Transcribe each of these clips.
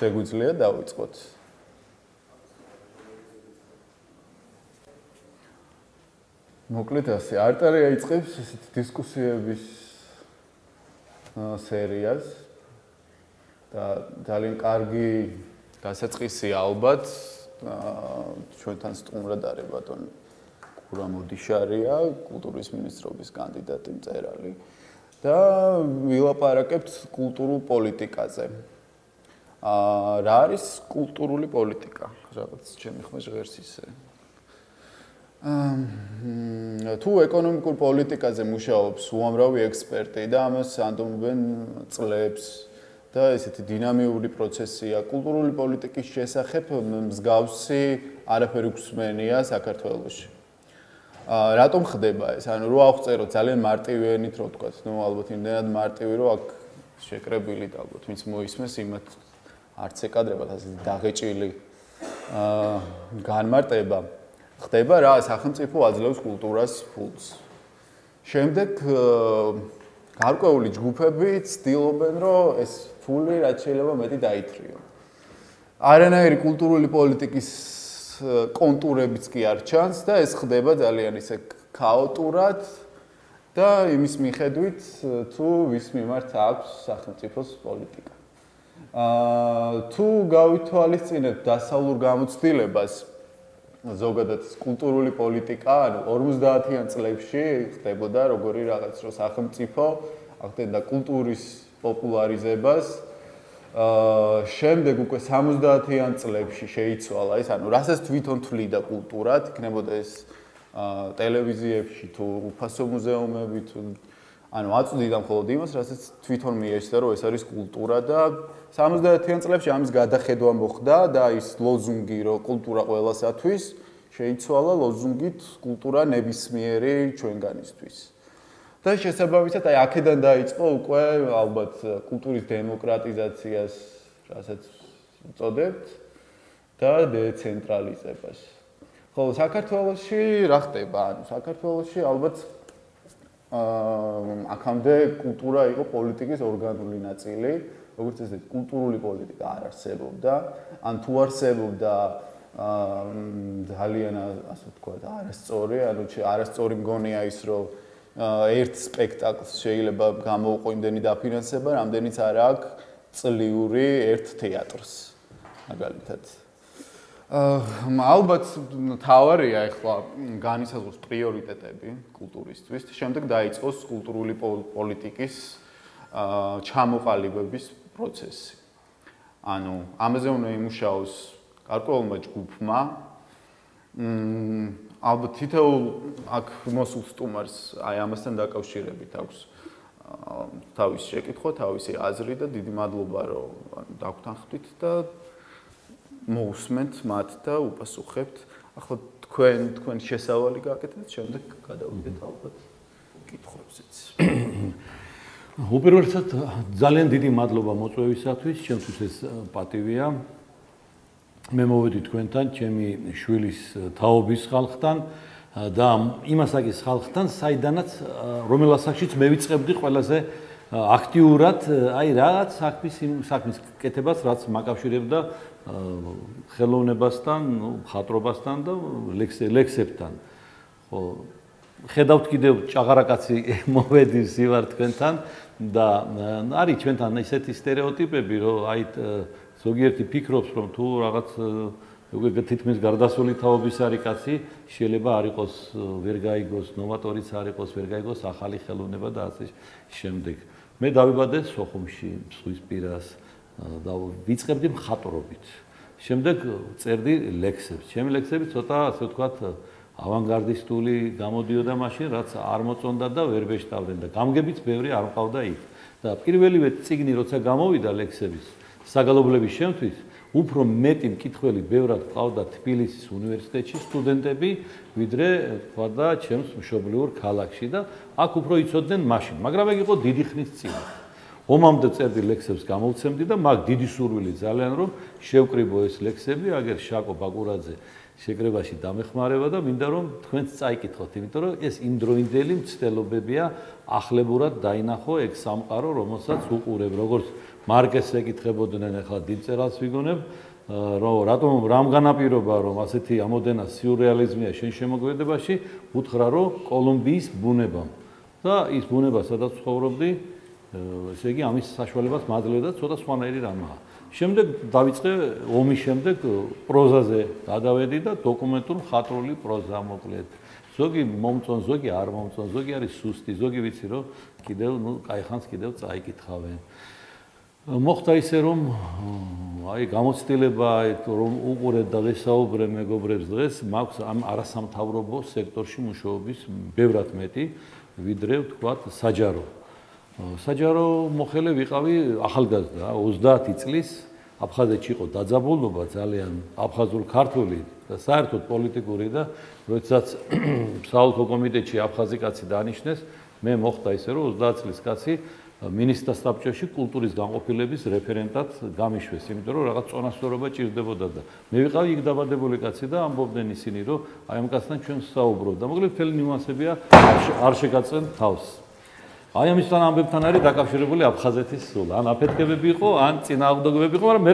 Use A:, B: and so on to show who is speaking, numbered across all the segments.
A: შეგვიძლია დავიწყოთ. მოკლედ ასე, არტარია იწყებს ესეთი დისკუსიების სერიას და ძალიან კარგი დასაწყისია ალბათ ჩვენთან სტუმრად არის ბატონი გურამ ოდიშარია, კულტურის მინისტრობის კანდიდატი მწერალი და ვილაპარაკებთ კულტურულ პოლიტიკაზე. რა არის კულტურული პოლიტიკა? რაღაც ჩემი ხმის ღერს ისე. თუ ეკონომიკურ პოლიტიკაზე მუშაობს უამრავი ექსპერტი და ამას ანდომებენ წლებს და ესეთი დინამიური პროცესია კულტურული პოლიტიკის შესახებ მსგავსი არაფერი გვსმენია საქართველოში. რატომ ხდება ეს? ანუ რო აღწეროთ ძალიან მარტივი ენით რო ვთქვათ, ნუ ალბათ იმდენად მარტივი რომ აქ შეკრებილი და ალბათ ვინც მოისმეს იმათ არც ეკადრებათ ასე დაღეჭილი განმარტება. ხდება რა, სახელმწიფო აძლევს კულტურას ფულს. შემდეგ გარკვეული ჯგუფები ცდილობენ რომ ეს ფული რაც შეიძლება მეტი დაითრიონ. არანაირი კულტურული პოლიტიკის კონტურებიც კი არ ჩანს და ეს ხდება ძალიან ისე ქაოტურად და იმის მიხედვით თუ ვის მიმართ აქვს სახელმწიფოს პოლიტიკა. თუ გავითვალისწინებთ დასავლურ გამოცდილებას ზოგადად კულტურული პოლიტიკა, ანუ 50-იან წლებში ხდებოდა როგორი რაღაც რო სახელმწიფო ახდენდა კულტურის პოპულარიზებას. შემდეგ უკვე 70-იან წლებში შეიცვალა ეს, ანუ რასაც თვითონ თვლიდა კულტურა, იქნებოდა ეს ტელევიზიებში თუ უფასო მუზეუმები თუ ანუ აწვდიდა მხოლოდ იმას, რასაც თვითონ მიეჩნდა რომ ეს არის კულტურა და 70-იან წლებში ამის გადახედვა მოხდა და ის ლოზუნგი რომ კულტურა ყველასათვის შეიცვალა ლოზუნგით კულტურა ნებისმიერი ჩვენგანისთვის. და შესაბამისად აი აქედან დაიწყო უკვე ალბათ კულტურის დემოკრატიზაციას, რასაც უწოდებთ და დეცენტრალიზებას. ხოლო საქართველოში რა ხდება? ანუ საქართველოში ალბათ აქამდე კულტურა იყო პოლიტიკის ორგანული ნაწილი, როგორც ესეთი კულტურული პოლიტიკა არ არსებობდა, ან თუ არსებობდა ძალიან ასე ვთქვათ, არასწორი, ანუ არასწორი მგონია ის, რომ ერთ სპექტაკლს შეიძლება გამოუყო იმდენი დაფინანსება, რამდენიც არ აქვს წლიური ერთ თეატრს. მაგალითად. ალბათ თავარია ახლა განისაზღვროს პრიორიტეტები კულტურისთვის, შემდეგ დაიწყოს კულტურული პოლიტიკის ჩამოყალიბების პროცესი. ანუ ამაზე უნდა იმუშაოს გარკვეულმა ჯგუფმა. ალბათ თითოეულ აქ მოსულ სტუმარს აი ამასთან დაკავშირებით აქვს თავისი შეკითხვა, თავისი აზრი და დიდი მადლობა რომ დაგვთანხმდით და მოусმენთ მათ და უპასუხებთ. ახლა თქვენ შესავალი გააკეთეთ, შემდეგ გადავიდეთ ალბათ კითხვებზეც.
B: უპირველესად ძალიან დიდი მადლობა მოწვევისათვის, ჩემთვის ეს პატივია. მე მოვედი თქვენთან, ჩემი შვილის თაობის ხალხთან და იმასაკის ხალხთან, საიდანაც რომელ ასაკშიც მე ვიწყებდი ყველაზე აქტიურად აი რაღაც საქმის კეთებას, რაც მაკავშირებდა ხელოვნებასთან, მხატვრობასთან და ლექსებთან. ხო, ხედავთ კიდევ ჭაღარაკაცი მოვედის ვარ თქვენთან და არის ჩვენთან ისეთი სტერეოტიპები, რომ აი ზოგიერთი ფიქრობს, რომ თუ რაღაც უკვე თითქმის გარდასული თაობის არის კაცი, შეიძლება არ იყოს, ვერ გაიგოს, ნოვატორიც არ იყოს, ვერ გაიგოს ახალი ხელოვნება და ასე შემდეგ. მე დავიბადე სოხუმში, ზღვისპირას და ვიწყებდი მხატვრობით. შემდეგ წერდი ლექსებს. ჩემი ლექსები ცოტა, ასე ვთქვათ, ავანგარდისტული გამოდიოდა მაშინ, რაც არ მოწონდა და ვერ ვეშტავდნენ და გამგებიც ბევრი არ მყავდა იქ. და პირველივე წიგნი როცა გამოვიდა ლექსების საგალობლების შემთვის, უფრო მეტი მკითხველი ბევრად ყავდა თბილისის უნივერსიტეტში სტუდენტები, ვიდრე თქვა და ჩემს მშობლიურ ქალაქში და აქ უფრო იცოდნენ მაშინ, მაგრამ ეგ იყო დიდი ხნის წინ. ომამდე წერდი ლექსებს გამოვცემდი და მაგ დიდი სურვილი ძალიან რომ შევკრიბო ეს ლექსები, აგერ შაკო ბაკურაძე შეკრებაში დამეხმარება და მინდა რომ თქვენც წაიკითხოთ, იმიტომ რომ ეს იმდროინდელი მცდელობებია ახლებურად დაინახო ეგ სამყარო, რომელსაც უყურებ, როგორც მარკეს ეკითხებოდნენ, ახლა დიდწერას ვიგონებ, რომ რამ განაპირობა რომ ასეთი ამოდენა სიურრეალიზმია შენ შემოგვედებაში, უთხრა რომ კოლუმბიის ბუნებამ და ის ბუნება სადაც ცხოვრობდი, ესე იგი ამის საშუალებას მაძლევდა და ცოტა სხვანაირი რამაა. შემდეგ დავიწყე ომის შემდეგ პროზაზე გადავედი და დოკუმენტურ მხატვრული პროზა მოკლედ. ზოგი მომწონ, ზოგი არ მომწონ, ზოგი არის სუსტი, ზოგი ვიცი რომ კიდევ კაი ხანს კიდევ წაიკითხავენ. მოხდა ისე რომ აი გამოცდილება რომ უყურეთ და ვესაუბრე მეგობრებს დღეს მაქვს ამ არასამთავრობო სექტორში მუშაობის ბევრად მეტი ვიდრე ვთქვათ საჯარო. საჯარო მოხელე ვიყავი ახალგაზრდა 30 წლის აფხაზეთში იყო დაძაბულობა ძალიან აფხაზურ-ქართული და საერთოდ პოლიტიკური და როდესაც საოლქო კომიტეტში აფხაზი კაცი დანიშნეს მე მოხდა ისე რომ 30 წლის კაცი მინისტრთა საბჭოში კულტურის განყოფილების რეფერენტად გამიშვეს, იმიტომ რომ რაღაც წონასწორობა ჭირდებოდა და მე ვიყავი იქ დაბადებული კაცი და ამბობდნენ ისინი რომ აი ამ კაცთან ჩვენ საუბრობთ და მოკლედ მთელი ნიუანსებია არ შეგაწენ თავს. აი ამისთან ამბებთან არის დაკავშირებული აფხაზეთის სულ. ან აფეთქებები იყო, ან წინააღმდეგობები იყო, მაგრამ მე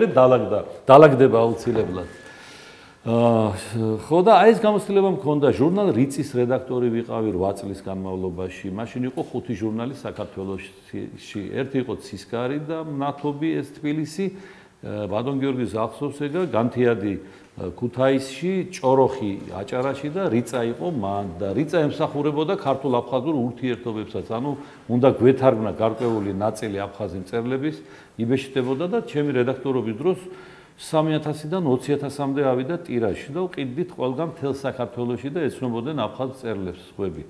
B: დაალაგდება აუცილებლად. ხო და აი ეს გამოცდილება მქონდა ჟურნალ რიცის რედაქტორი ვიყავი 8 წლის განმავლობაში. მაშინ იყო 5 ჟურნალი საქართველოში. ერთი იყო ცისკარი და მნათობი ეს თბილისი, ბატონ გიორგის ახსოვსეგა, განთიადი ქუთაისში, ჭოროხი აჭარაში და რიცა იყო მან და რიცა ემსახურებოდა ქართულ-აფხაზურ ურთიერთობებსაც. ანუ უნდა გვეთარგმნა გარკვეული ნაწილი აფხაზი მწერლების, იბეჭდებოდა და ჩემი რედაქტორობის დროს 3000-დან 20000-მდე ავიდა ტირაჟი და ვყიდდით ყველგან მთელ საქართველოში და ეცნობოდნენ აფხაზ მწერლებს ხვები.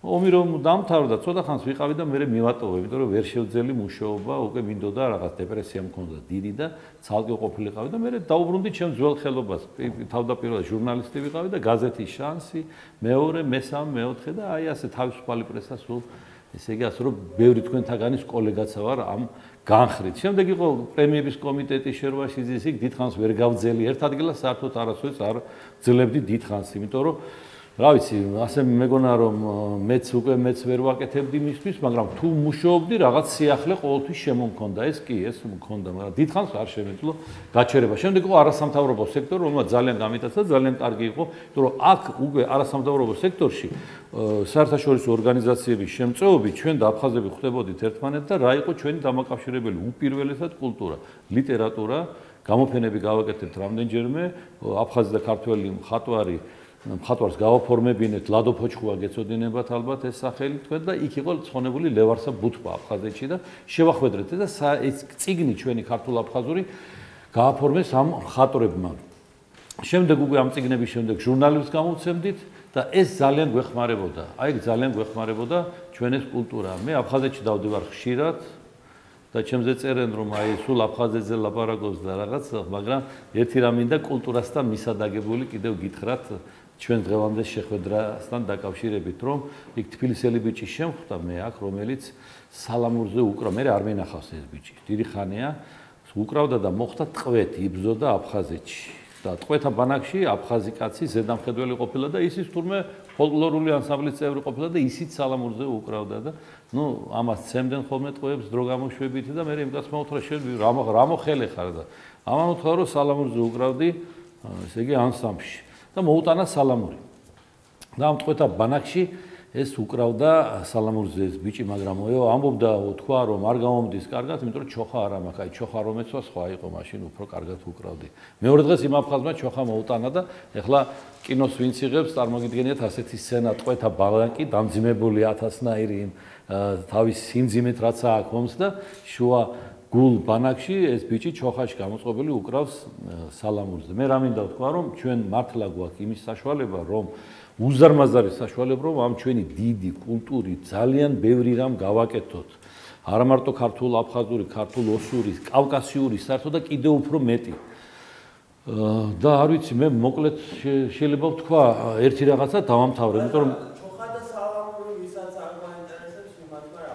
B: ომი რომ დამთავრდა, ცოტა ხანს ვიყავი და მე მივატოვე, იმიტომ რომ ვერ შევძელი მუშაობა, უკვე მინდოდა რაღაც დეპრესია მქონდა დიდი და ცალკე ყოფილიყავი და მე დაუბრუნდი ჩემ ძველ ხელობას. თავდაპირველად ჟურნალისტი ვიყავი და გაზეთის შანსი, მეორე, მესამე, მეოთხე და აი ასე თავისუფალი პრესა სულ ესე იგი ასე რომ ბევრი თქვენთაგანის კოლეგაცა ვარ ამ განხრით. შემდეგ იყო პრემიების კომიტეტის შერვაშიძის იქ დიდხანს ვერ გავძელი ერთ ადგილას საერთოდ არასოდეს არ ძლებდი დიდხანს, იმიტომ რომ რა ვიცი, ასე მეგონა რომ მეც ვერ ვაკეთებდი მისთვის, მაგრამ თუ მუშაობდი რაღაც სიახლე ყოველთვის შემომქონდა. ეს კი, ეს მქონდა, მაგრამ დიდხანს არ შემეძლო გაჩერება. შემდეგ იყო არასამთავრობო სექტორი, რომელმაც ძალიან გამიტაცა, ძალიან კარგი იყო, იმიტომ რომ აქ უკვე არასამთავრობო სექტორში საერთაშორისო ორგანიზაციების შემწეობით ჩვენ და აფხაზები ხვდებოდით ერთმანეთს და რა იყო ჩვენი დამაკავშირებელი უპირველესად კულტურა, ლიტერატურა, გამოფენები გავაკეთებთ რამდენჯერმე, აფხაზი და ქართველი მხატვარს გავაფორმებინეთ, ლადო ფოჩხუა გეცოდინებათ ალბათ ეს სახელი თქვენ და იქ იყო ცხონებული ლევარსა ბუთბა აფხაზეთში და შევახვედრეთ და ეს წიგნი ჩვენი ქართულ-აფხაზური გააფორმეს ამ მხატვრებმა. შემდეგ უკვე ამ წიგნების შემდეგ ჟურნალებს გამოვცემდით და ეს ძალიან გვეხმარებოდა. აი ძალიან გვეხმარებოდა ჩვენ ეს კულტურა. მე აფხაზეთში დავდივარ ხშირად და ჩემზე წერენ რომ აი სულ აფხაზეთზე ლაპარაკობს და რაღაც, მაგრამ ერთი რამ მინდა კულტურასთან მისადაგებული კიდევ გითხრათ ჩვენ დღევანდელ შეხვედრასთან დაკავშირებით, რომ იქ თბილისელი ბიჭი შემხვდა მე აქ, რომელიც სალამურზე უკრავდა, მე არ მენახავს ეს ბიჭი. დიდი ხანია უკრავდა და მოხდა ტყვეთი, იბრძოდა აფხაზეთში. და ტყვეთა ბანაკში აფხაზი კაცი ზედამხედველი ყოფილა და ისიც თურმე ფოლკლორული ანსამბლის წევრი ყოფილა და ისიც სალამურზე უკრავდა და ნუ ამას ცემდნენ ხოლმე ტყვეებს დრო გამოშვებით და მე იმ კაცს მოუთხრა შენ რა მოხელე ხარ და ამან უთხრა რომ სალამურზე უკრავდი, ესე იგი ანსამბლში და მოუტანა სალამური. და ამ ტყვეთა ბანაკში ეს უკრავდა სალამურზე ეს ბიჭი, მაგრამ ამბობდა თქვა რომ არ გამომდის კარგად, იმიტომ რომ ჩოხა არ მაქვს, აი ჩოხა რომ ეცვა სხვა იყო მაშინ უფრო კარგად უკრავდი. მეორე დღეს იმ აფხაზმა ჩოხა მოუტანა და ეხლა კინოს ვინც იღებს, წარმოგიდგენიათ ასეთი სცენა, ტყვეთა ბანაკი, დამძიმებული ათასნაირი თავის სიმძიმეთ რაც აქვს ომს და შუა გულ ბანაკში ეს ბიჭი ჩოხაში გამოწყობილი უკრავს სალამურზე. მე რა მინდა ვთქვა რომ ჩვენ მართლა გვაქვს იმის საშუალება რომ უზარმაზარი საშუალება რომ ამ ჩვენი დიდი კულტურით ძალიან ბევრი რამ გავაკეთოთ. არა მარტო ქართულ აფხაზური, ქართულ ოსური, კავკასიური, საერთოდ და კიდევ უფრო მეტი. და არ ვიცი, მე მოკლედ შეიძლება ვთქვა ერთი რაღაცა დავამთავრე, იმიტომ რომ
C: ჩოხა და სალამური ვისაც არ გაინტერესებს, იმათმა რა.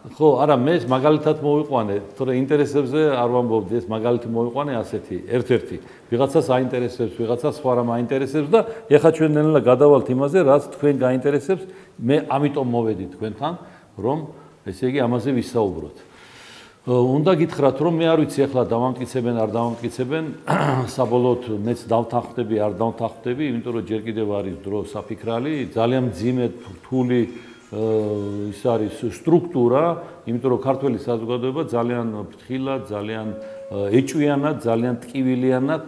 B: ხო, არა, მე ეს მაგალითად მოვიყვანე, თორე ინტერესებზე არ ვამბობდი, ეს მაგალითი მოვიყვანე ასეთი, ერთ-ერთი. ვიღაცას აინტერესებს, ვიღაცას სხვა რამ აინტერესებს და ეხლა ჩვენ ნელა გადავალთ იმაზე, რაც თქვენ გაინტერესებს, მე ამიტომ მოვედი თქვენთან, რომ ესე იგი ამაზე ვისაუბროთ. უნდა გითხრათ, რომ მე არ ვიცი ეხლა დავამტკიცებენ, არ დავამტკიცებენ, საბოლოოდ მეც დავთანხმდები, არ დავთანხმდები, იმიტომ რომ ჯერ კიდევ არის დრო საფიქრალი, ძალიან მძიმე რთული ის არის სტრუქტურა, იმიტომ რომ ქართველი საზოგადოება ძალიან ფრთხილად, ძალიან ეჭვიანად, ძალიან ტკივილიანად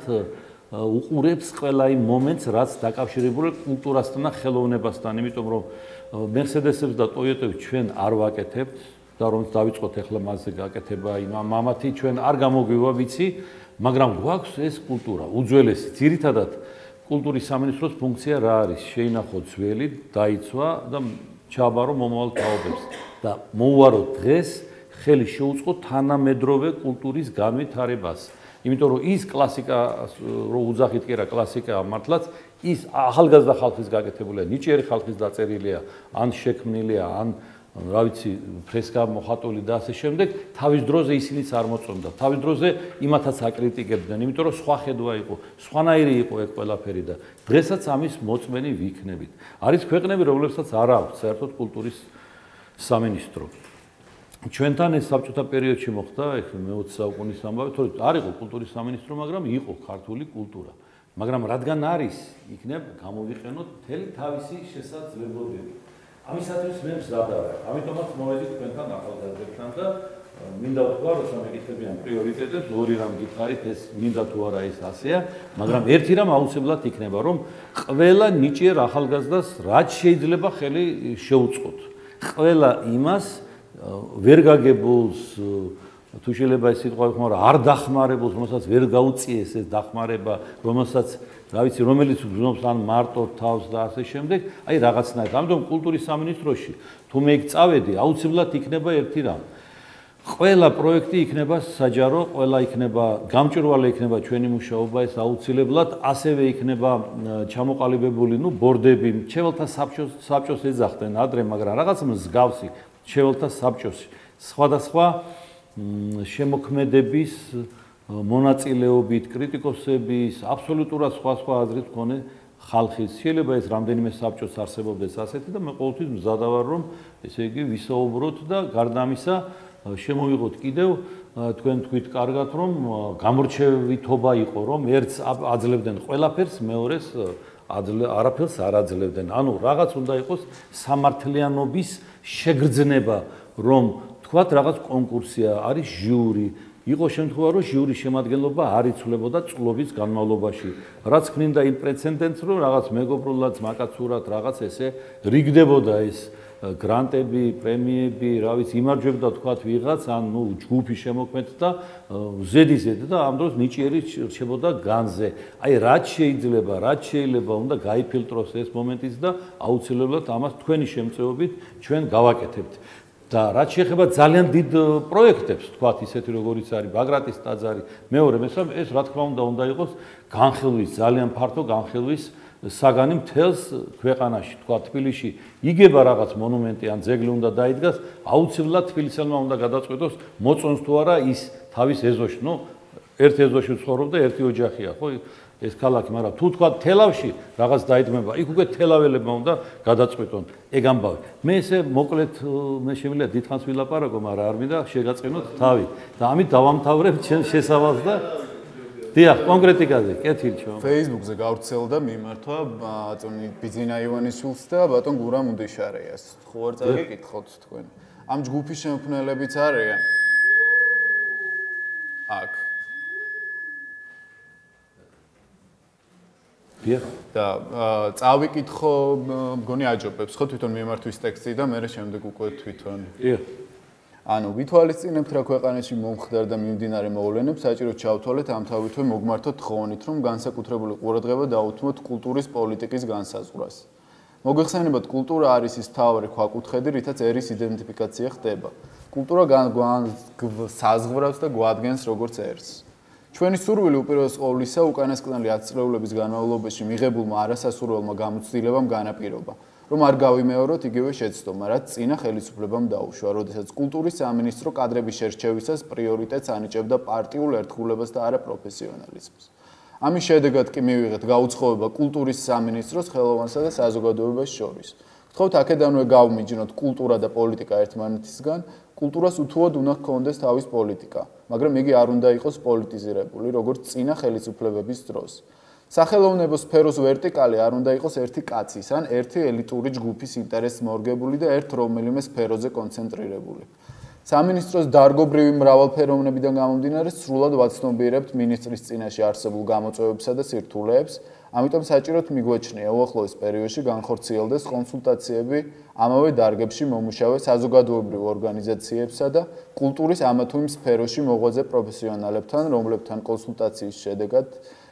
B: უყურებს ყველა იმ მომენტს, რაც დაკავშირებულია კულტურასთან და ხელოვნებასთან, იმიტომ რომ მერსედესებს და ტოიოტებს ჩვენ არ ვაკეთებთ და რომ დავიწყოთ ახლა მასზე გაკეთება იმამათი ჩვენ არ გამოგვივა ვიცი, მაგრამ გვაქვს ეს კულტურა, უძველესი, ძირითადად კულტურის სამინისტროს ფუნქცია რა არის? შეინახოთ ძველი, დაიცვა და ჩააბარო მომავალ თაობებს და მოუვაროთ დღეს ხელი შეუწყოთ თანამედროვე კულტურის განვითარებას. იმიტომ რომ ის კლასიკა რო უძახით კი რა კლასიკაა მართლაც ის ახალგაზრდა ხალხის გაკეთებულია, ნიჭიერი ხალხის დაწერილია, ან შექმნილია, ან რა ვიცი, ფრესკა მოხატული და ასე შემდეგ, თავის დროზე ისინიც არ მოწონდა. თავის დროზე იმათაც აკრიტიკებდნენ, იმიტომ რომ სხვა ხედვა იყო, სხვანაირი იყო ეგ ყველაფერი და დღესაც ამის მოწმენი ვიქნებით. არის ქვეყნები, რომლებსაც არ აქვს საერთოდ კულტურის სამინისტრო. ჩვენთან ეს საბჭოთა პერიოდში მოხდა, ეხლა მე-20 საუკუნის ამბავი, თორე არ იყო კულტურის სამინისტრო, მაგრამ იყო ქართული კულტურა. მაგრამ რადგან არის, იქნებ გამოვიყენოთ მთელი თავისი შესაძლებლობები. ამისათვის მე მზად ვარ. ამიტომაც მოვედი თქვენთან ახალგაზრდებთან და მინდა ვთქვა, რომ სამეკითხებიან პრიორიტეტებს, ორი რამ გითხარით, ეს მინდა თუ არა ეს ასეა, მაგრამ ერთი რამ აუცილებლად იქნება, რომ ყველა ნიჭიერ ახალგაზრდას რაც შეიძლება ხელი შეუწყოთ. ყველა იმას ვერ გაგებულს თუ შეიძლება ეს სიტყვა ვიხმარო, არ დახმარებულს, რომელსაც ვერ გაუწიეს ეს დახმარება, რომელსაც რა ვიცი, რომელიც გზნობს ან მარტო თავს და ასე შემდეგ, აი რაღაცნაირად. ამიტომ კულტურის სამინისტროში თუ მე იქ წავედი, აუცილებლად იქნება ერთი რამ. ყველა პროექტი იქნება საჯარო, ყველა იქნება გამჭვირვალე იქნება ჩვენი მუშაობა, ეს აუცილებლად, ასევე იქნება ჩამოყალიბებული, ბორდები, მრჩეველთა საბჭოს ეძახდნენ ადრე, მაგრამ რაღაც მსგავსი მრჩეველთა საბჭოში. სხვადასხვა შემოქმედების მონაწილეობით, კრიტიკოსების, აბსოლუტურად სხვა აზრით მქონე ხალხის. შეიძლება ეს რამდენიმე საბჭოს არსებობდეს ასეთი და მე ყოველთვის მზადა ვარ, რომ ესე იგი ვისაუბროთ და გარდა ამისა შემოვიღოთ კიდევ თქვენ თქვით კარგად, რომ გამორჩევითობა იყო, რომ ერთს აძლევდნენ ყველაფერს, მეორეს არაფერს არ აძლევდნენ. ანუ რაღაც უნდა იყოს სამართლიანობის შეგრძნება, რომ თქვათ რაღაც კონკურსია, არის ჟიური. იყო შემთხვევა, რომ ჟიურის შემადგენლობა არ იცვლებოდა წლების განმავლობაში. რაც ქმნიდა იმ პრეცედენტს, რომ რაღაც მეგობრულად, მაკაცურად რაღაც ესე რიგდებოდა ეს გრანტები, პრემიები, რა ვიცი, იმარჯვებდა თქვათ ვიღაც, ან ჯგუფი შემოქმედდა და ზედიზედ და ამ დროს ნიჭიერი რჩებოდა განზე. აი რაც შეიძლება უნდა გაიფილტროს ეს მომენტიც და აუცილებლად ამას თქვენი შემწეობით ჩვენ გავაკეთებთ. და რაც შეეხება ძალიან დიდ პროექტებს, თქვათ ისეთი როგორიც არის ბაგრატის ტაძარი, მეორე მესამე ეს რა თქმა უნდა იყოს განხილვის, ძალიან ფართო განხილვის საგანი მთელს ქვეყანაში, თქვათ თბილისში იგება რაღაც მონუმენტი ან ძეგლი უნდა დაიდგას, აუცილებლად თბილისელმა უნდა გადაწყვეტოს მოწონს თუ არა ის თავის ეზოში, ერთ ეზოში ცხოვრობდა, ერთი ოჯახია, ხო? ეს ქალაქი, მაგრამ თუ თქვა თელავში რაღაც დაიდგმება, იქ უკვე თელაველებმა უნდა გადაწყვეტონ ეგ ამბავი. მე ესე მოკლედ მე შემიძლია დიდხანს ვილაპარაკო, მაგრამ არ მინდა შეგაწყინოთ თავი. და ამით დავამთავრებ ჩემს შესავალს და დიახ, კონკრეტიკაზე, კეთილი ჩემო.
A: Facebook-ზე გავრცელდა მიმართვა ბატონი ბიძინა ივანიშვილს და ბატონ გურამ უდიშარეას. ხო არ წაგიკითხოთ თქვენ. ამ ჯგუფის შემქმნელებიც არიან? აქ და წავიკითხო, მგონი აჯობებს, ხო თვითონ მიმართვის ტექსტი და მე შემდეგ უკვე თვითონ. ანუ ვითვალისწინებთ რა ქვეყანაში მომხდარ და მიმდინარე მოვლენებს, საჭიროდ ჩავთვალეთ ამ თავითვე მოგმართოთ თხოვნით, რომ განსაკუთრებული ყურადღება დაუთმოთ კულტურის პოლიტიკის განსაზღვრას. მოგეხსენებათ, კულტურა არის ის მთავარი ქვაკუთხედი, რითაც ერის იდენტიფიკაცია ხდება. კულტურა საზღვრავს და გვადგენს როგორც ერს. ჩვენი სურვილი უპირველეს ყოვლისა უკანასკნელი 10 წლეულების განმავლობაში მიღებულმა არასასურველმა გამოცდილებამ განაპირობა. რომ არ გავიმეოროთ იგივე შეცდომა, რაც წინა ხელისუფლებამ დაუშვა, როდესაც კულტურის სამინისტრო კადრების შერჩევისას პრიორიტეტს ანიჭებდა პარტიულ ერთგულებას და არა პროფესიონალიზმს. ამის შედეგად კი მივიღეთ გაუცხოება კულტურის სამინისტროს ხელოვანსა და საზოგადოებას შორის. გთხოვთ აქედანვე გავმიჯნოთ კულტურა და პოლიტიკა ერთმანეთისგან, კულტურას უთუოდ უნდა ჰქონდეს თავის პოლიტიკა, მაგრამ იგი არ უნდა იყოს პოლიტიზირებული, როგორც წინა ხელისუფლებების დროს. სახელოვნებო სფეროს ვერტიკალი არ უნდა იყოს ერთი კაცის ან ერთი ელიტური ჯგუფის ინტერესს მორგებული და ერთ რომელიმე სფეროზე კონცენტრირებული. სამინისტროს დარგობრივი მრავალფეროვნებიდან გამომდინარე სრულად ვაცნობიერებთ მინისტრის წინაშე არსებულ გამოწვევებსა და სირთულეებს, ამიტომ საჭიროდ მიგვეჩნია უახლოეს პერიოდში განხორციელდეს კონსულტაციები ამავე დარგებში მომუშავე საზოგადოებრივ ორგანიზაციებსა და კულტურის ამა თუ იმ სფეროში მოღვაწე პროფესიონალებთან, რომლებთან კონსულტაციის შედეგად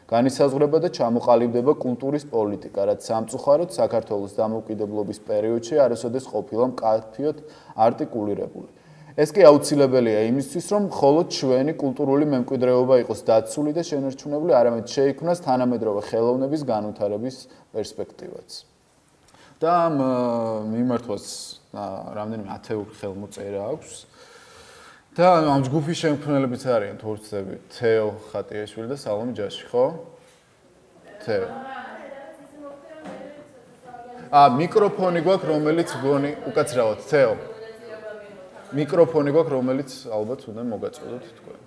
A: განისაზღვრება და ჩამოყალიბდება კულტურის პოლიტიკა, რაც სამწუხაროდ საქართველოს დამოუკიდებლობის პერიოდში არასოდეს ყოფილა მკაფიოდ არტიკულირებული. ეს კი აუცილებელია იმისთვის, რომ მხოლოდ ჩვენი კულტურული მემკვიდრეობა იყოს დაცული და შენარჩუნებული, არამედ შეიქმნას თანამედროვე ხელოვნების განვითარების პერსპექტივაც. და ამ მიმართვას რამდენიმე ათეული ხელმოწერა აქვს. და ამ ჯგუფის შემქმნელებიც არიან თორცები თეო ხატიაშვილი და სალომე ჯაში, ხო? თეო. მიკროფონი გვაქვს, რომელიც გონი უკაცრავად, თეო. მიკროფონი გვაქვს, რომელიც ალბათ უნდა მოგაწოდოთ თქვენ.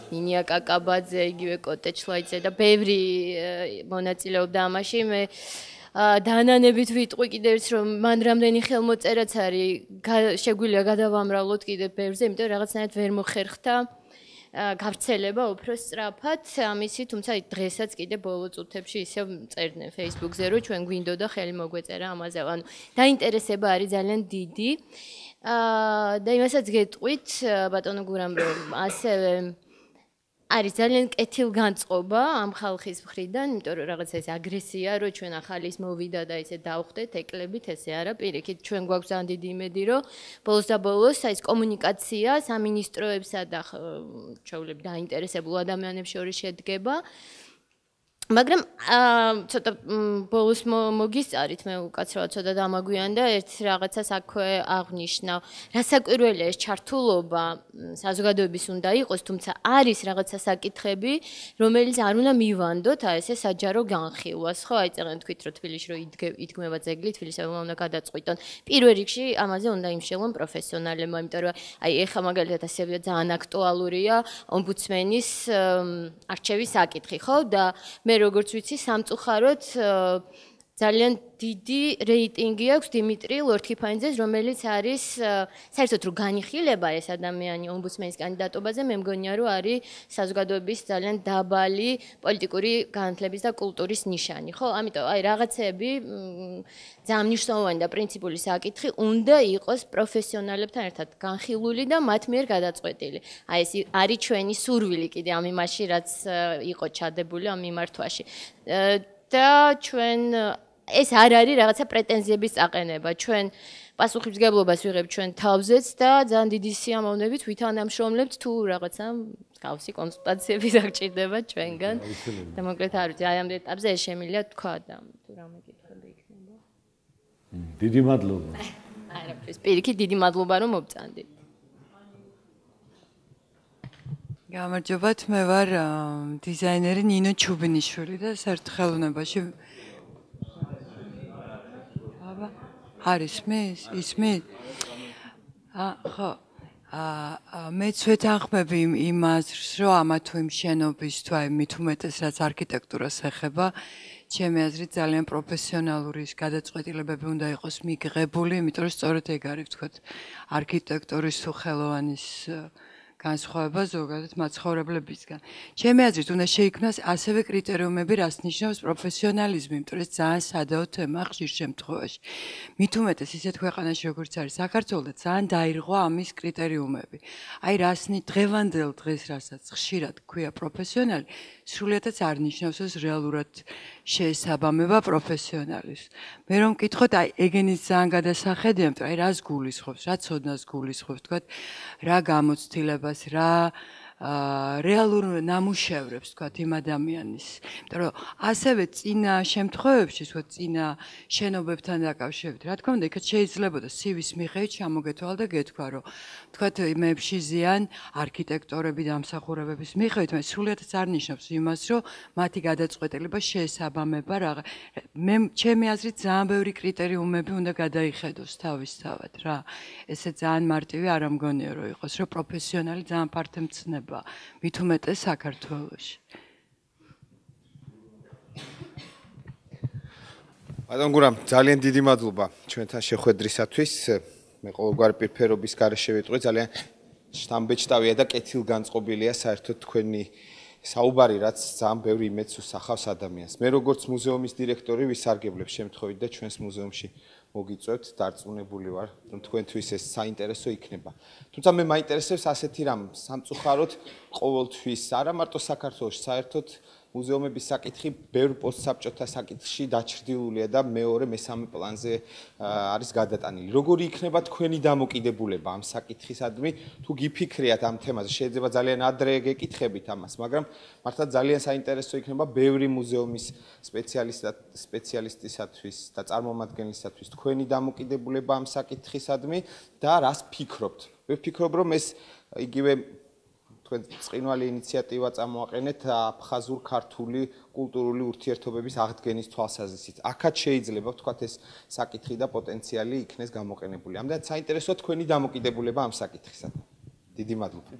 C: ნინია კაკაბაძე, იგივე კოტეჩლაიძე და ბევრი მონაწილეობდა ამაში. მე დანანებით ვიტყვი კიდევ ერთ რომ მან რამდენი ხელმოწერაც არის, შეგვიძლია გადავამრავლოთ კიდევ ბევრზე, იმიტომ რომ რაღაცნაირად ვერ მოხერხდა გავრცელება უფრო სწრაფად ამისი, თუმცა დღესაც კიდევ ბოლო წუთებში ისევ წერდნენ Facebook-ზე, რომ ჩვენ გვინდოდა ხელი მოგვეწერა ამაზე. ანუ დაინტერესება არის ძალიან დიდი. და იმასაც გეტყვით ბატონო გურამ, რომ ასევე არის ძალიან კეთილგანწყობა ამ ხალხის მხრიდან, იმიტომ რომ რაღაცა ეს აგრესია, რომ ჩვენ ახალი ის მოვიდა და ესე დავხვდეთ ეკლებით, ესე არა, პირიქით ჩვენ გვაქვს ძალიან დიდი იმედი, რომ ბოლოს და ბოლოს ეს კომუნიკაცია სამინისტროებსა და ჩვეულებრივ დაინტერესებულ ადამიანებს შორის შედგება. მაგრამ ცოტა ბოლოს მოგისწარით, მე უკაცრავად ცოტა დამაგვიანდა ერთ რაღაცას აქვე აღნიშნა. რასაკვირველია ეს ჩართულობა საზოგადოების უნდა იყოს, თუმცა არის რაღაცა საკითხები, რომელიც არ უნდა მივანდოთ ესე საჯარო განხილვას, ხო? აი წერენ თქვით, რომ თბილისში რომ იდგმება ძეგლი, თბილისელებმა უნდა გადაწყვიტონ. პირველ რიგში ამაზე უნდა იმშელონ პროფესიონალებმა, იმიტომ რომ აი ეხლა მაგალითად ასევე ძალიან აქტუალურია ომბუდსმენის არჩევის საკითხი, ხო? და მე როგორც ვიცი, სამწუხაროდ ძალიან დიდი რეიტინგი აქვს დიმიტრი ლორთქიფანიძეს, რომელიც არის საერთოდ რომ განიხილება ეს ადამიანი ომბუდსმენის კანდიდატობაზე, მე მგონია რომ არის საზოგადოების ძალიან დაბალი პოლიტიკური განათლების და კულტურის ნიშანი, ხო? ამიტომ აი რაღაცები ძალიან მნიშვნელოვანი და პრინციპული საკითხი უნდა იყოს პროფესიონალებთან ერთად განხილული და მათ მიერ გადაწყვეტილი. აი ეს არის ჩვენი სურვილი კიდე ამ იმაში, რაც იყო ჩადებული ამ მიმართვაში. და ჩვენ ეს არ არის რაღაცა პრეტენზიების წაყენება. ჩვენ პასუხისმგებლობას ვიღებთ ჩვენ თავზეც და ძალიან დიდი სიამოვნებით ვითანამშრომლებთ თუ რაღაცა მსგავსი კონსულტაციები დაგჭირდება ჩვენგან. და მოკლედ არ ვიცი, აი ამ ეტაპზე ეს შემიძლია თქვა და თუ რამე კითხვები იქნება.
B: დიდი მადლობა.
C: არაფერს, პირიქით დიდი მადლობა რომ მობწანდით.
D: გამარჯობათ, მე ვარ დიზაინერი ნინო ჩუბინიშვილი და საერთო ხელოვნებაში არის ისმის? ხო. მეც ვეთანხმები იმას, რომ ამა თუ იმ შენობის თუ აი მით უმეტეს რაც არქიტექტურას ეხება, ჩემი აზრით ძალიან პროფესიონალური გადაწყვეტილებები უნდა იყოს მიღებული, იმიტომ რომ სწორედ ეგ არის ვთქვათ არქიტექტურის თუ ხელოვანის განსხვავება ზოგადად მაცხოვრებლებისგან. ჩემი აზრით, უნდა შეიქმნას ასევე კრიტერიუმები, რაც ნიშნავს პროფესიონალიზმი, იმიტომ რომ ეს ძალიან სადაო თემა ხშირ შემთხვევაში. მით უმეტეს ისეთ ქვეყანაში, როგორც არის საქართველო, ძალიან დაირღვა ამის კრიტერიუმები. აი რასნი დღევანდელ დღეს, რასაც ხშირად ქვია პროფესიონალი, სრულიადაც არ ნიშნავს ეს რეალურად შეესაბამება პროფესიონალის. მე რომ მკითხოთ, აი ეგენის ძალიან გადასახედია, იმიტომ აი რას გულისხმობს, რა ცოდნას გულისხმობს, თქვათ, რა გამოცდილებას, რა რეალურ ნამუშევრებს თქვათ იმ ადამიანის. იმიტომ რომ ასევე წინა შემთხვევებში, თქვათ, წინა შენობებთან დაკავშირებით, რა თქმა უნდა, იქაც შეიძლებოდა CV-ს მიხედვით ჩამოგეთვალა და გეთქვა, რომ თქვათ, იმებში ზიან არქიტექტორები დამსახურებების მიხედვით, მე სრულიადაც არ ნიშნავს იმას, რომ მათი გადაწყვეტილება შეესაბამება რაღა. მე ჩემი აზრით ძალიან ბევრი კრიტერიუმები უნდა გადაიხედოს თავისთავად რა. ესე ძალიან მარტივი არ ამგონია რომ იყოს, რომ პროფესიონალი ძალიან ფართემცნება მით უმეტეს საქართველოში.
E: ბატონ გურამ, ძალიან დიდი მადლობა ჩვენთან შეხვედრისათვის. მე ყოველგვარი პირფერობის გარეშე ვიტყვი, ძალიან შთამბეჭდავია და კეთილგანწყობილია საერთოდ თქვენი საუბარი, რაც ძალიან ბევრი იმედს უსახავს ადამიანს. მე როგორც მუზეუმის დირექტორი ვისარგებლებ შემთხვევით და ჩვენს მუზეუმში მოგიწევთ, დარწმუნებული ვარ, რომ თქვენთვის ეს საინტერესო იქნება. თუმცა მე მაინტერესებს ასეთი რამ, სამწუხაროდ ყოველთვის არა მარტო საქართველოში, საერთოდ მუზეუმების საკითხი ბევრ პოსტსაბჭოთა საკითხში დაჩრდილულია და მეორე, მესამე პლანზე არის გადატანილი. როგორი იქნება თქვენი დამოკიდებულება ამ საკითხისადმი, თუ გიფიქრიათ ამ თემაზე, შეიძლება ძალიან ადრე გეკითხებით ამას, მაგრამ მართლა ძალიან საინტერესო იქნება ბევრი მუზეუმის სპეციალისტისათვის და წარმომადგენლისათვის თქვენი დამოკიდებულება ამ საკითხისადმი და რას ფიქრობთ. მე ვფიქრობ, რომ ეს იგივე თქვენ წინვალი ინიციატივა წამოაყენეთ აფხაზურ-ქართული კულტურული ურთიერთობების აღდგენის თვალსაზრისით. აქაც შეიძლება ვთქვათ ეს საკითხი და პოტენციალი იქნეს გამოყენებული. ამდენად საინტერესოა თქვენი დამოკიდებულება ამ საკითხისადმი. დიდი მადლობა.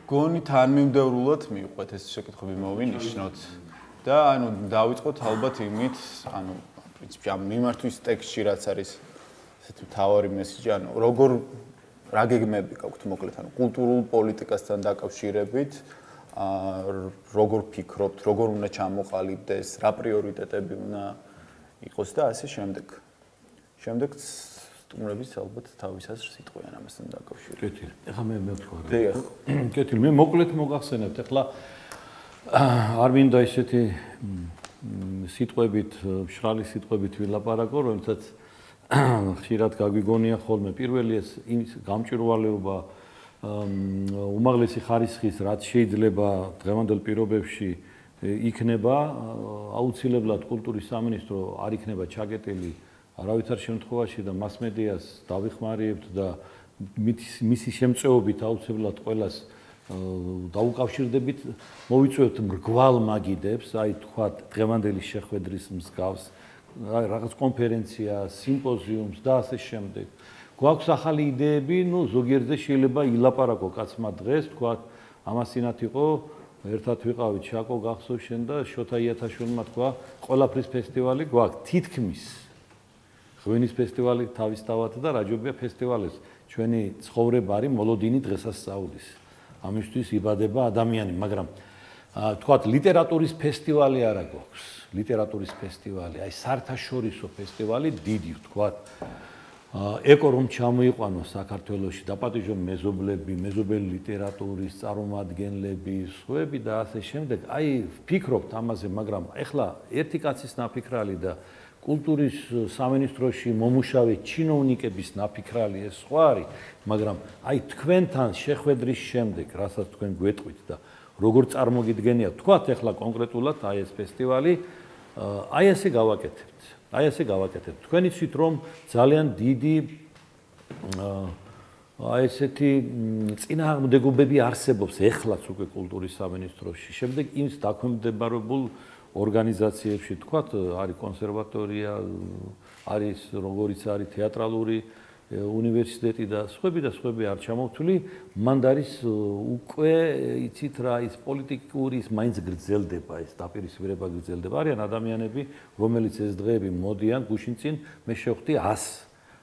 A: გონი თანმიმდევრულად მიყვეთ ეს შეკითხვები მოვინიშნოთ და ანუ დავიწყოთ ალბათ იმით, ანუ პრინციპში ამ მიმართვის ტექსტში რაც არის ესეთი მთავარი მესიჯი, ანუ რა გეგმები გაქვთ მოკლედ, ანუ კულტურულ პოლიტიკასთან დაკავშირებით, როგორ ფიქრობთ, როგორ უნდა ჩამოყალიბდეს, რა პრიორიტეტები უნდა იყოს და ასე შემდეგ. შემდეგ სტუმრების ალბათ თავის აზრს იტყვიან ამასთან დაკავშირებით.
B: კეთილი. ეხლა მე ვთქვა რა. კეთილი, მე მოკლედ მოგახსენებთ. ეხლა არ მინდა ისეთი სიტყვებით, მშრალი სიტყვებით ვილაპარაკო, რომელსაც ხშირად გაგვიგონია ხოლმე პირველი ეს გამჭვირვალეობა უმაღლესი ხარისხის რაც შეიძლება დღევანდელ პირობებში იქნება აუცილებლად კულტურის სამინისტრო არ იქნება ჩაკეტილი არავითარ შემთხვევაში და მასმედიას დავიხმარებთ და მისი შემწეობით აუცილებლად ყველას დაუკავშირდებით მოვიწვევთ მრგვალ მაგიდებს აი თქვათ დღევანდელი შეხვედრის მსგავს რაღაც კონფერენცია, სიმპოზიუმს და ასე შემდეგ. გვაქვს ახალი იდეები, ну ზოგიერთზე შეიძლება ილაპარაკო კაცმა დღეს, თქვათ, ამასინათ იყო, ერთად ვიყავით შაკო გახსოვს შენ და შოთა იათაშვილმა თქვა, ყველაფრის ფესტივალი გვაქვს, თითქმის. ღვინის ფესტივალი თავისთავად და რაჯობია ფესტივალის. ჩვენი ცხოვრება არის მოლოდინი დღესასწაულის. ამისთვის იბადება ადამიანი, მაგრამ თქვათ, ლიტერატურის ფესტივალი არა გვაქვს. ლიტერატურის ფესტივალი, აი საერთაშორისო ფესტივალი დიდი ვთქვათ. ეკო რომ ჩამოიყვანოს საქართველოში დაპატიჟო მეზობლები, მეზობელი ლიტერატურის წარმომადგენლები, სხვები და ასე შემდეგ. აი ვფიქრობთ ამაზე, მაგრამ ეხლა ერთი კაცის ნაფიქრალი და კულტურის სამინისტროში მომუშავე ჩინოვნიკების ნაფიქრალი ეს სხვა არის, მაგრამ აი თქვენთან შეხვედრის შემდეგ, რასაც თქვენ გვეტყვით და როგორ წარმოგიდგენიათ, თქვათ ეხლა კონკრეტულად აი ეს ფესტივალი, აი ესე გავაკეთებთ. აი ესე გავაკეთებთ. თქვენ იცით რომ ძალიან დიდი აი ესეთი წინააღმდეგობები არსებობს ეხლაც უკვე კულტურის სამინისტროში. შემდეგ იმის დაქვემდებარებულ ორგანიზაციებში, თქვათ, არის კონსერვატორია, არის როგორიც არის თეატრალური უნივერსიტეტი და სხვები არ ჩამოვთვლი, მანდ არის უკვე იცით რა ის პოლიტიკური ის მაინც გრძელდება, ეს დაპირისპირება გრძელდება. არიან ადამიანები, რომელიც ეს დღეები მოდიან გუშინ წინ, მე შევხვდი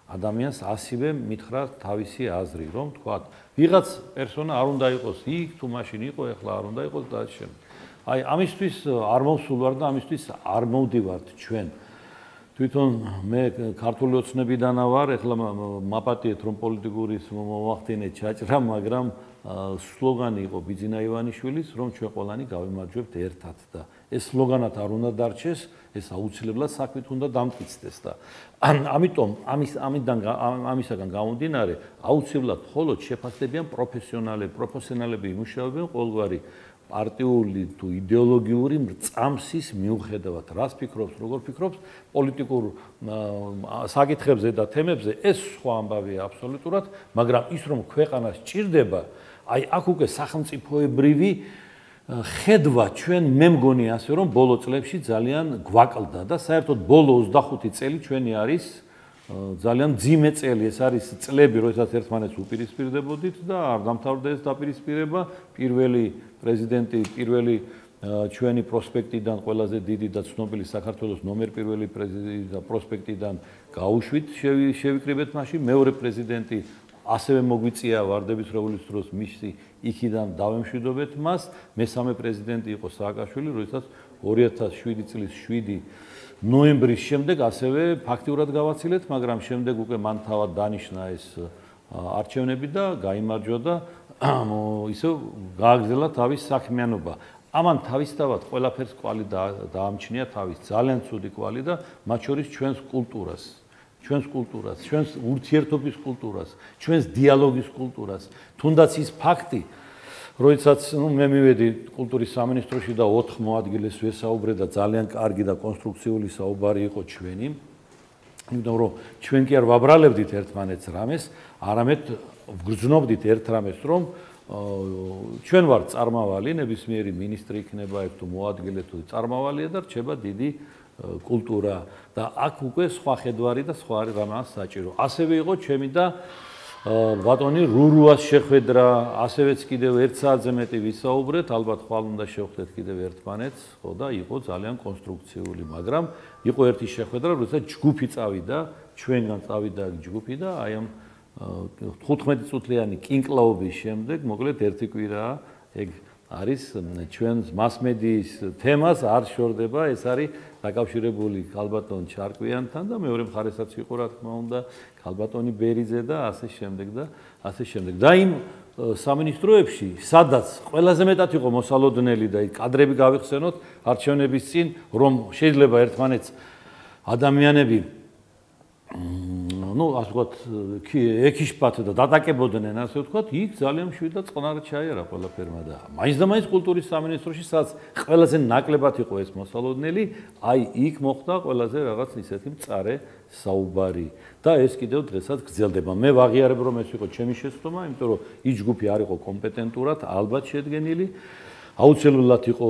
B: ადამიანს ასევე მითხრა თავისი აზრი, რომ თქვა, ვიღაც პერსონა არ უნდა იყოს იქ, თუ მაშინ იყო, ეხლა არ უნდა იყოს და ასე. აი, ამისთვის არ მოვსულ ვარ და ამისთვის არ მოვდივართ ჩვენ. თვითონ მე ქართული ოცნებიდან ვარ, ეხლა მაპატიეთ რომ პოლიტიკური მომახდინე ჩაჭრა, მაგრამ სლოგანი იყო ბიძინა ივანიშვილის, რომ ჩვენ ყველანი გავიმარჯვებთ ერთად და ეს სლოგანად არ უნდა დარჩეს, ეს აუცილებლად საქმით უნდა დამტკიცდეს და ამიტომ ამისაგან გამომდინარე, აუცილებლად მხოლოდ შეფასდებიან პროფესიონალები იმუშავებენ ყოველგვარი პარტიული თუ იდეოლოგიური მრწამსის მიუხედავად, რას ფიქრობს, როგორ ფიქრობს, პოლიტიკურ საკითხებზე და თემებზე, ეს სხვა ამბავია აბსოლუტურად, მაგრამ ის რომ ქვეყანას ჭირდება, აი აქ უკვე სახელმწიფოებრივი ხედვა ჩვენ მე მგონი ასე რომ ბოლო წლებში ძალიან გვაკლდა და საერთოდ ბოლო 25 წელი ჩვენი არის ძალიან ძიმე წელი, ეს არის წლები, როდესაც ერთმანეთს უპირისპირდებოდით და არ დამთავრდა ეს დაპირისპირება, პირველი პრეზიდენტი, პირველი ჩვენი პროსპექტიდან ყველაზე დიდი და ცნობილი საქართველოს ნომერ პირველი პრეზიდენტი პროსპექტიდან გაუშვით, შევიკრიბეთ მაშინ, მეორე პრეზიდენტი ასევე მოგვიწია ვარდების რევოლუციის დროს მისი იქიდან დავემშვიდობეთ მას, მესამე პრეზიდენტი იყო სააკაშვილი, როდესაც 2007 წლის 7 ნოემბრის შემდეგ ასევე ფაქტიურად გავაცილეთ, მაგრამ შემდეგ უკვე მან თავად დანიშნა ეს არჩევნები და გაიმარჯვა და ისე გააგრძელა თავის საქმიანობა. ამან თავისთავად ყველაფერს კვალი დაამჩნია თავის ძალიან ცუდი კვალი და მათ შორის ჩვენს კულტურას, ჩვენს ურთიერთობის კულტურას, ჩვენს დიალოგის კულტურას. თუნდაც ის ფაქტი, როდესაც მე მივედი კულტურის სამინისტროში და 4 მოადგილეს ვესაუბრე და ძალიან კარგი და კონსტრუქციული საუბარი იყო ჩვენი, იმიტომ რომ ჩვენ კი არ ვაბრალებდით ერთმანეთს რამეს, არამედ ვგრძნობდით ერთ რამეს, რომ ჩვენ ვართ წარმავალი, ნებისმიერი მინისტრი იქნება თუ მოადგილე თუ წარმავალია და რჩება დიდი კულტურა და აქ უკვე სხვა ხედვარი და სხვა რამაა საჭირო. ასევე იყო ჩემი და ბატონი რურუას შეხვედრა, ასევეც კიდევ 1 საათზე მეტი ვისაუბრეთ, ალბათ ხვალ უნდა შევხვდეთ კიდევ ერთმანეთს, ხო და იყო ძალიან კონსტრუქციული, მაგრამ იყო ერთი შეხვედრა, როდესაც ჯგუფი წავიდა, ჩვენგან წავიდა ჯგუფი და აი ამ 15 წუთიანი კინკლაობის შემდეგ, მოკლედ ერთი კვირაა, ეგ არის ჩვენს მასმედიის თემას არ შორდება, ეს არის დაკავშირებული ქალბატონ ჩარკვიანთან და მეორე მხარესაც იყო რა თქმა უნდა ქალბატონი ბერიძე და ასე შემდეგ და ასე შემდეგ. და იმ სამინისტროებში, სადაც ყველაზე მეტად იყო მოსალოდნელი და კადრები გავიხსენოთ არჩევნების წინ, რომ შეიძლება ერთმანეთს ადამიანები ასე ვთქვათ, ეკიშპათ და დატაკებოდნენ, ასე ვთქვათ, იქ ძალიან მშვიდად წყნარი ჩაიარა ყველაფერმა და მაინც და მაინც კულტურის სამინისტროში, სადაც ყველაზე ნაკლებად იყო ეს მოსალოდნელი, აი იქ მოხდა ყველაზე რაღაც ისეთი მწარე საუბარი და ეს კიდევ დღესაც გრძელდება. მე ვაღიარებ, რომ ეს იყო ჩემი შეცდომა, იმიტომ რომ ის ჯგუფი არ იყო კომპეტენტურად, ალბათ შედგენილი. აუცილებლად იყო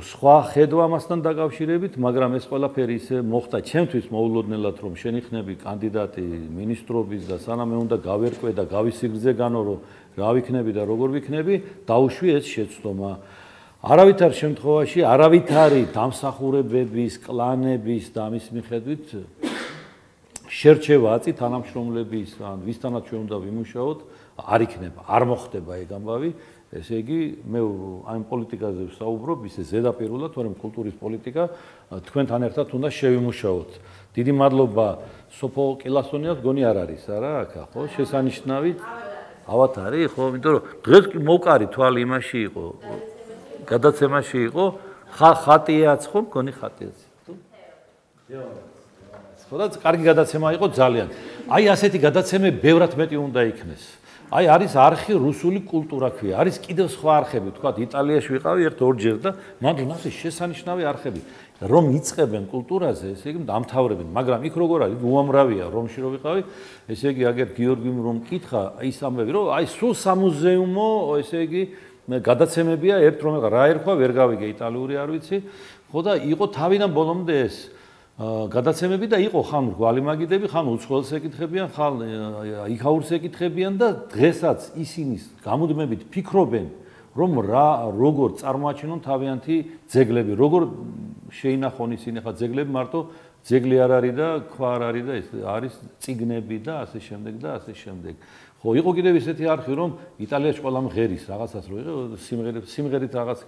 B: სხვა ხედვა ამასთან დაკავშირებით, მაგრამ ეს ყველაფერი ისე მოხდა ჩემთვის მოულოდნელად, რომ შენიხნები კანდიდატი მინისტრობის და სანამ მე უნდა გავერკვე და გავისიგრძე განო, რომ რა ვიქნები და როგორ ვიქნები, დაუშვი ეს შეცდომა. არავითარ შემთხვევაში, არავითარი დამსახურებების, კლანების და ამის მიხედვით შერჩევა აწი თანამშრომლების, ან ვისთანაც ჩვენ უნდა ვიმუშაოთ, არ იქნება, არ მოხდება ეგ ამბავი. ესე იგი, მე ამ პოლიტიკაზე ვსაუბრობ, ისე ზედაპირულად, თორემ კულტურის პოლიტიკა თქვენთან ერთად უნდა შევიმუშაოთ. დიდი მადლობა სოფო კილასონიას, გონი არ არის, არა, აქ, ხო? შესანიშნავი. ავათ არის, ხო? იმიტომ რომ დღეს კი მოვკარი თვალი იმაში იყო. გადაცემაში იყო, ხატიაც ხო, გონი ხატიაც. ხო და კარგი გადაცემა იყო ძალიან. აი ასეთი გადაცემები ბევრად მეტი უნდა იქნეს. აი არის არხი რუსული კულტურა ქვია, არის კიდევ სხვა არხები, თქვა იტალიაში ვიყავი ერთ-ორჯერ და მანდ ნახე შესანიშნავი არხები, რომ იწყებენ კულტურაზე, ესე იგი დამთავრებენ, მაგრამ იქ როგორ არის, უამრავია, რომში რო ვიყავი, ესე იგი აგერ გიორგიმ რომ მკითხა, ის ამბები, რომ აი სულ სამუზეუმო, ესე იგი გადაცემებია, ერთ რომ რა ერქვა, ვერ გავიგე იტალიური არ ვიცი, ხო და იყო თავიდან ბოლომდე ეს გადაცემები და იყო ხან რგვალი მაგიდები, ხან უცხოელს ეკითხებიან, ხან იქაურს ეკითხებიან და დღესაც ისინი გამუდმებით ფიქრობენ, რომ როგორ წარმოაჩინონ თავიანთი ძეგლები, როგორ შეინახონ ისინი ხა ძეგლები მარტო ძეგლი არ არის და ქვა არ არის და ეს არის წიგნები და ასე შემდეგ და ასე შემდეგ. ხო, იყო კიდევ ისეთი არხი, რომ იტალიაში ყველა მღერის რაღაცას რო იყო, სიმღერით რაღაც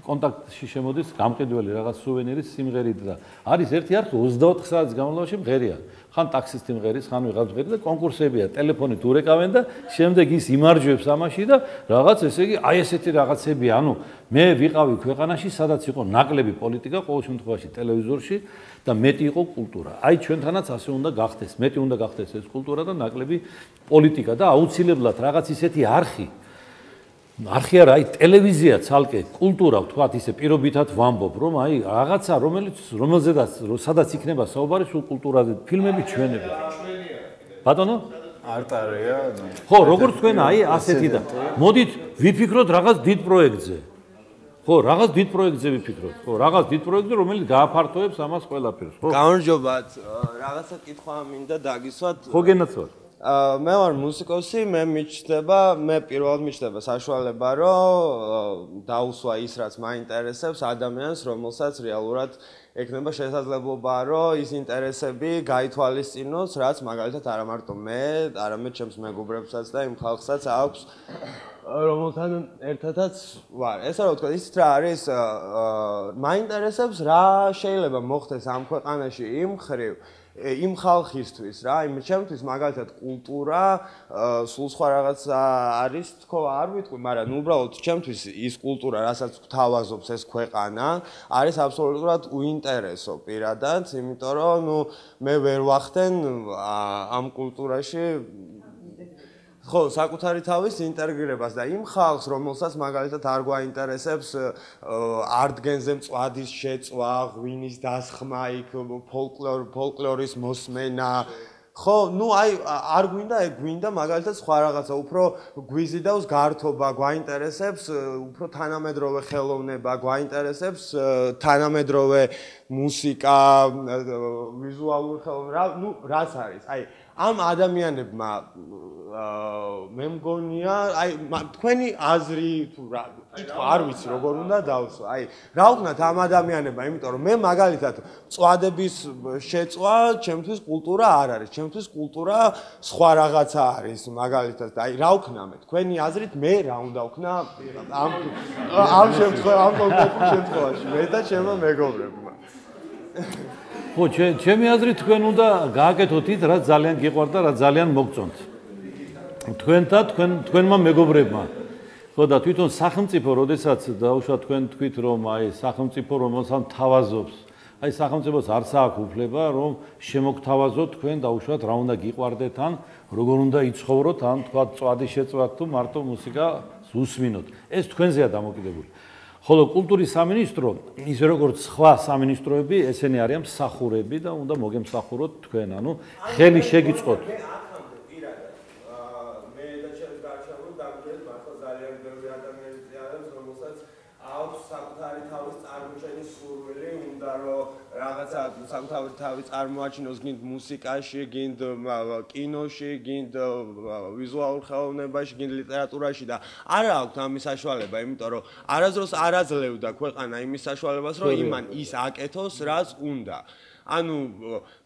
B: კონტაქტში შემოდის გამყიდველი რაღაც სუვენირის სიმღერით და არის ერთი არხი 24 საათის განმავლობაში მღერია. ხან ტაქსისტი მღერის, ხან ვიღაც მღერის და კონკურსებია, ტელეფონით ურეკავენ და შემდეგ ის იმარჯვებს ამაში და რაღაც ესე იგი აი ესეთი რაღაცები, ანუ მე ვიყავი ქვეყანაში, სადაც იყო ნაკლები პოლიტიკა, ყოველ შემთხვევაში ტელევიზორში და მეტი იყო კულტურა. აი ჩვენთანაც ასე უნდა გახდეს, მეტი უნდა გახდეს ეს კულტურა და ნაკლები პოლიტიკა და აუცილებლად რაღაც ისეთი არხი არა, აი ტელევიზია ცალკე კულტურა ვთქვათ ისე პირობითად ვამბობ, რომ აი რაღაცა რომელზედაც სადაც იქნება საუბარი სულ კულტურაზე, ფილმები ჩვენები. ბატონო?
A: არტარია.
B: ხო, როგორც თქვენ აი ასეთი და მოდით ვიფიქროთ რაღაც დიდ პროექტზე. ხო, რაღაც დიდ პროექტზე ვიფიქროთ. ხო, რაღაც დიდ პროექტზე, რომელიც გააფართოებს ამას ყველაფერს, ხო?
F: გამარჯობათ, რაღაცა კითხვა მინდა დაგისვათ.
B: ხო, გენაცვალ.
F: მე ვარ მუსიკოსი, მე პირველად მიჩნდება საშუალება, რომ დაუსვა ის, რაც მაინტერესებს ადამიანს, რომელსაც რეალურად ექნება შესაძლებლობა, რომ ის ინტერესები გაითვალისწინოს, რაც მაგალითად არა მარტო მე, არამედ ჩემს მეგობრებსაც და იმ ხალხსაც აქვს, რომელთან ერთადაც ვარ. ეს რა ვთქვა, ისიც რა არის, მაინტერესებს რა შეიძლება მოხდეს ამ ქვეყანაში იმ ხრივ იმ ხალხისთვის რა, იმ ჩემთვის მაგალითად კულტურა, სულ სხვა რაღაცა არის, თქო, არ ვიტყვი, მაგრამ უბრალოდ ჩემთვის ის კულტურა, რასაც გვთავაზობს ეს ქვეყანა, არის აბსოლუტურად უინტერესო პირადად, იმიტომ რომ მე ვერ ვახდენ ამ კულტურაში ხო, საკუთარი თავის ინტეგრირებას და იმ ხალხს, რომელსაც მაგალითად არ გვაინტერესებს არტგენზე მწვადის შეწვა, ღვინის დასხმა, იქ ფოლკლორის მოსმენა. ხო, აი არ გვინდა მაგალითად სხვა რაღაცა, უფრო გვიზიდავს გართობა, გვაინტერესებს უფრო თანამედროვე ხელოვნება, გვაინტერესებს თანამედროვე მუსიკა, ვიზუალური ხელოვნება, რაც არის. აი ამ ადამიანებმა მე მგონია, აი თქვენი აზრი თუ რა, არ ვიცი როგორ უნდა დავსვა. აი რა ვქნათ ამ ადამიანებმა, იმიტომ რომ მე მაგალითად წვადების შეწვა ჩემთვის კულტურა არ არის. ჩემთვის კულტურა სხვა რაღაცა არის მაგალითად. აი რა ვქნა მე? თქვენი აზრით მე რა უნდა ვქნა ამ კონკრეტულ შემთხვევაში მე და ჩემო მეგობრებმა.
B: ხო, ჩემი აზრით თქვენ უნდა გააკეთოთ ის, რაც ძალიან გიყვართ და რაც ძალიან მოგწონთ. თქვენმა მეგობრებმა. ხო და თვითონ სახელმწიფო, როდესაც დაუშვათ თქვენ თქვით, რომ აი სახელმწიფო რომელსაც თავაზობს, აი სახელმწიფოს არც აქვს უფლება, რომ შემოგთავაზოთ თქვენ დაუშვათ რა უნდა გიყვარდეთ ან როგორ უნდა იცხოვროთ, ან თქვა წვადი შეწვათ თუ მარტო მუსიკას უსმინოთ. ეს თქვენზეა დამოკიდებული. ხოლო კულტურის სამინისტრო, ისე როგორც სხვა სამინისტროები, ესენი არიან მსახურები და უნდა მოგემსახუროთ თქვენ, ანუ ხელი შეგიწყოთ.
F: მე და ჩემს გარშემო დამდგეს მართლა ძალიან ბევრი ადამიანები არის, რომელსაც აქვს საკუთარი თავის წარმოჩენის სურვილი, უნდა რომ რაღაცა საკუთარი თავის წარმოაჩინოს გინდ მუსიკაში, გინდ კინოში, გინდ ვიზუალურ ხელოვნებაში, გინდ ლიტერატურაში და არა აქვს ამის საშუალება, იმიტომ რომ არასდროს არ აძლევდა ქვეყანა იმის საშუალებას, რომ იმან ის აკეთოს, რაც უნდა. ანუ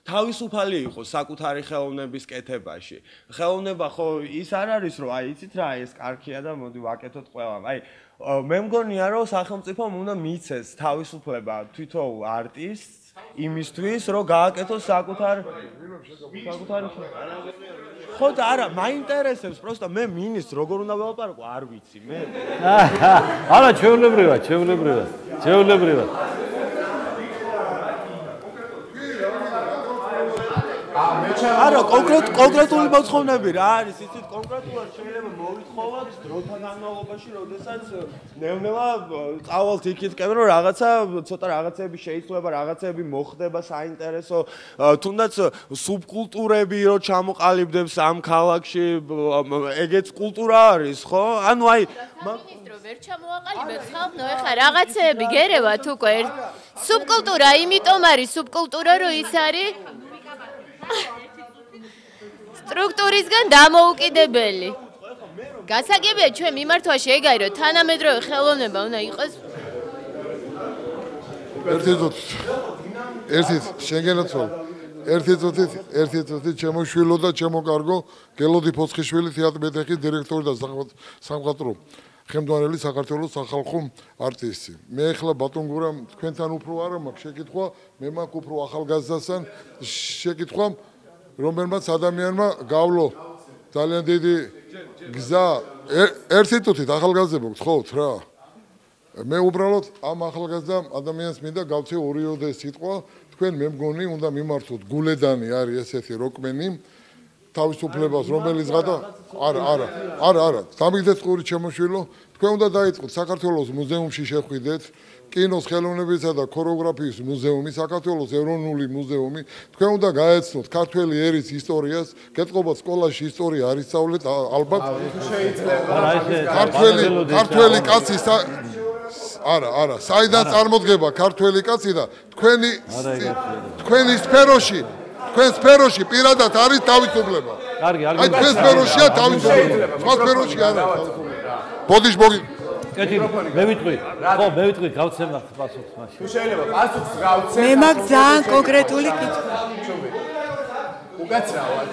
F: თავისუფალი იყოს საკუთარი ხელოვნების კეთებაში. ხელოვნება ხო ის არ არის, რომ აი იცით რა, ეს კარგია და მოდი ვაკეთოთ ყველამ. აი მე მგონია, რომ სახელმწიფომ უნდა მიცეს თავისუფლება თვითოულ არტისტს იმისთვის, რომ გააკეთოს საკუთარი ხო და არა, მაინტერესებს პროსტა მე მინისტრს როგორ უნდა ველაპარაკო, არ ვიცი მე.
B: არა, ჩვეულებრივად.
F: არა, კონკრეტული მოთხოვნები რა არის, იცით, კონკრეტულად შეიძლება მოვითხოვოთ დროთა განმავლობაში, როდესაც ნელა წავალთ იქითკენ, რომ რაღაცა ცოტა რაღაცები შეიძლება, რაღაცები მოხდება საინტერესო, თუნდაც სუბკულტურები რო ჩამოყალიბდებს ამ ქალაქში, ეგეც კულტურა არის, ხო? ანუ აი
C: სამინისტრო ვერ ჩამოაყალიბებს ხალხო, ეხლა რაღაცეები გერევათ უკვე სუბკულტურა, იმიტომ არის სუბკულტურა, რომ ის არის სტრუქტურისგან დამოუკიდებელი. გასაგებია ჩვენ მიმართვაში ეგ არის, რომ თანამედროვე ხელოვნება უნდა იყოს.
G: ერთი წუთი ჩემო შვილო და ჩემო კარგო გელოდი ფოცხიშვილი თეატრის მეტეხის დირექტორი და სამხატვრო ხელმძღვანელი საქართველოს სახალხო არტისტი. მე ახლა ბატონ გურამ თქვენთან უფრო არა მაქვს შეკითხვა, მე მაქვს უფრო ახალგაზრდასთან შეკითხვა, რომელმაც ადამიანმა გავლო ძალიან დიდი გზა. ერთი წუთით ახალგაზრდა გთხოვთ რა. მე უბრალოდ ამ ახალგაზრდა ადამიანს მინდა გავცე ორიოდე სიტყვა, თქვენ მე მგონი უნდა მიმართოთ გულედანი არის ესეთი როკმენი თავისუფლებას რომელიც გადა არა დამიგდეთ ყური ჩემოშვილო თქვენ უნდა დაიწყოთ საქართველოს მუზეუმში შეხვიდეთ კინოს ხელოვნებისა და ქორეოგრაფიის მუზეუმი საქართველოს ეროვნული მუზეუმი თქვენ უნდა გაეცნოთ ქართველი ერის ისტორიას გეტყობათ სკოლაში ისტორია არ ისწავლეთ ალბათ ქართველი კაცის არა საიდან წარმოდგება ქართველი კაცი და თქვენი სფეროში თქვენ სფეროში პირადად არის თავისუფლება.
B: კარგი,
G: აი თქვენ სფეროშია თავისუფლება. სხვა სფეროში არა. ბოდიშ მოგი.
B: კეთილი, მე ვიტყვი. ხო, მე ვიტყვი, გავცემ პასუხს მაშინ.
A: თუ შეიძლება პასუხს გავცემ.
D: მე მაქვს ძალიან კონკრეტული კითხვა.
A: უკაცრავად.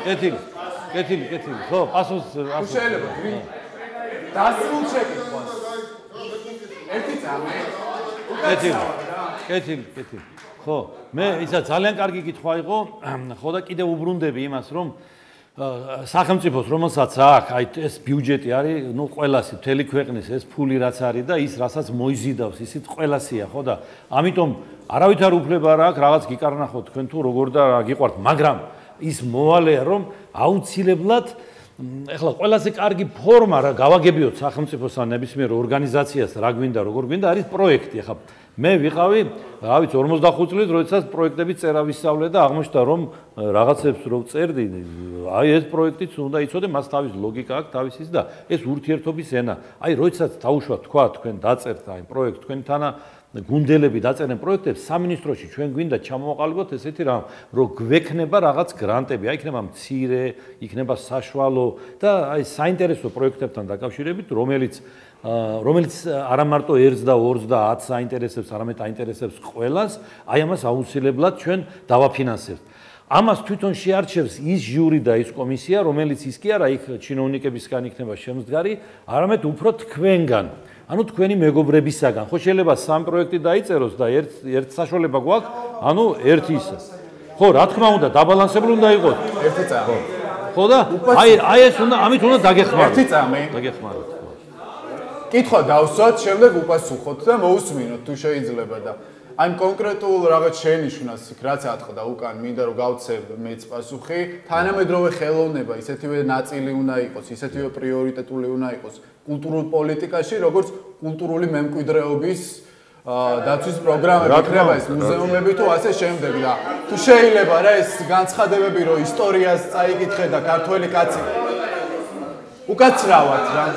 B: კეთილი. ხო, პასუხს.
A: თუ შეიძლება დასრულ შეკითხვას. ერთი წამი.
B: კეთილი. ხო, მე ისა ძალიან კარგი კითხვა იყო, ხო და კიდევ უბრუნდები იმას, რომ სახელმწიფოს რომელსაც აქვს, აი ეს ბიუჯეტი არის, ნუ ყველასი მთელი ქვეყნის ეს ფული რაც არის და ის რასაც მოიზიდავს, ისიც ყველასია, ხო და ამიტომ არავითარ უფლება არ აქვს, რაღაც გიკარნახოთ თქვენ თუ როგორ და რა გიყვართ, მაგრამ ის მოვალეა, რომ აუცილებლად ეხლა ყველაზე კარგი ფორმა რა გავაგებიოთ სახელმწიფოსთან ნებისმიერ ორგანიზაციას რა გვინდა როგორ გვინდა არის პროექტი ახლა მე ვიყავი რა ვიცი 45 წლის როდესაც პროექტების წერა ვისწავლე და აღმოჩნდა რომ რაღაცებს რო წერდი აი ეს პროექტიც უნდა იცოდე მას თავის ლოგიკა აქვს თავის ის და ეს ურთიერთობის ენა აი როდესაც თავუშვა თქვა თქვენ დაწერთ აი პროექტ თქვენთანა გუნდელები დაწერენ პროექტებს სამინისტროში ჩვენ გვინდა ჩამოვაყალიბოთ ესეთი რამ რომ გვექნება რაღაც გრანტები აი იქნება მცირე იქნება საშუალო და აი საინტერესო პროექტებთან დაკავშირებით რომელიც არა მარტო 1 და 2 და 10 საინტერესებს არამედ აინტერესებს ყველას აი ამას აუცილებლად ჩვენ დავაფინანსებთ ამას თვითონ შეარჩევს ის ჟური და ის კომისია რომელიც ის კი არა იქ ჩინოვნიკებისგან იქნება შემდგარი არამედ უფრო თქვენგან ანუ თქვენი მეგობრებისაგან ხო შეიძლება სამ პროექტი დაიწეროს და ერთ საშუალება გვაქვს ანუ ერთი ისე ხო რა თქმა უნდა დაბალანსებული უნდა იყოს
A: ერთი წამი
B: ხო და აი ეს უნდა ამით უნდა დაგეხმაროთ
A: ერთი წამი
B: დაგეხმაროთ
A: კითხვა დავსვათ შემდეგ უპასუხოთ და მოусმინოთ თუ შეიძლება და აი კონკრეტულ რაღაც შენიშვნას იქ რაც ატყდა უკან მინდა რომ გავცებ მეც პასუხი თანამედროვე ხელოვნება ისეთივე ნაწილი უნდა იყოს ისეთივე პრიორიტეტული უნდა იყოს კულტურულ პოლიტიკაში როგორც კულტურული მემკვიდრეობის დაცვის პროგრამები იქნება ეს მუზეუმები თუ ასე შემდეგ და თუ შეიძლება რა ეს განცხადებები რომ ისტორიას წაიკითხე და ქართველი კაცი უკაცრავად რა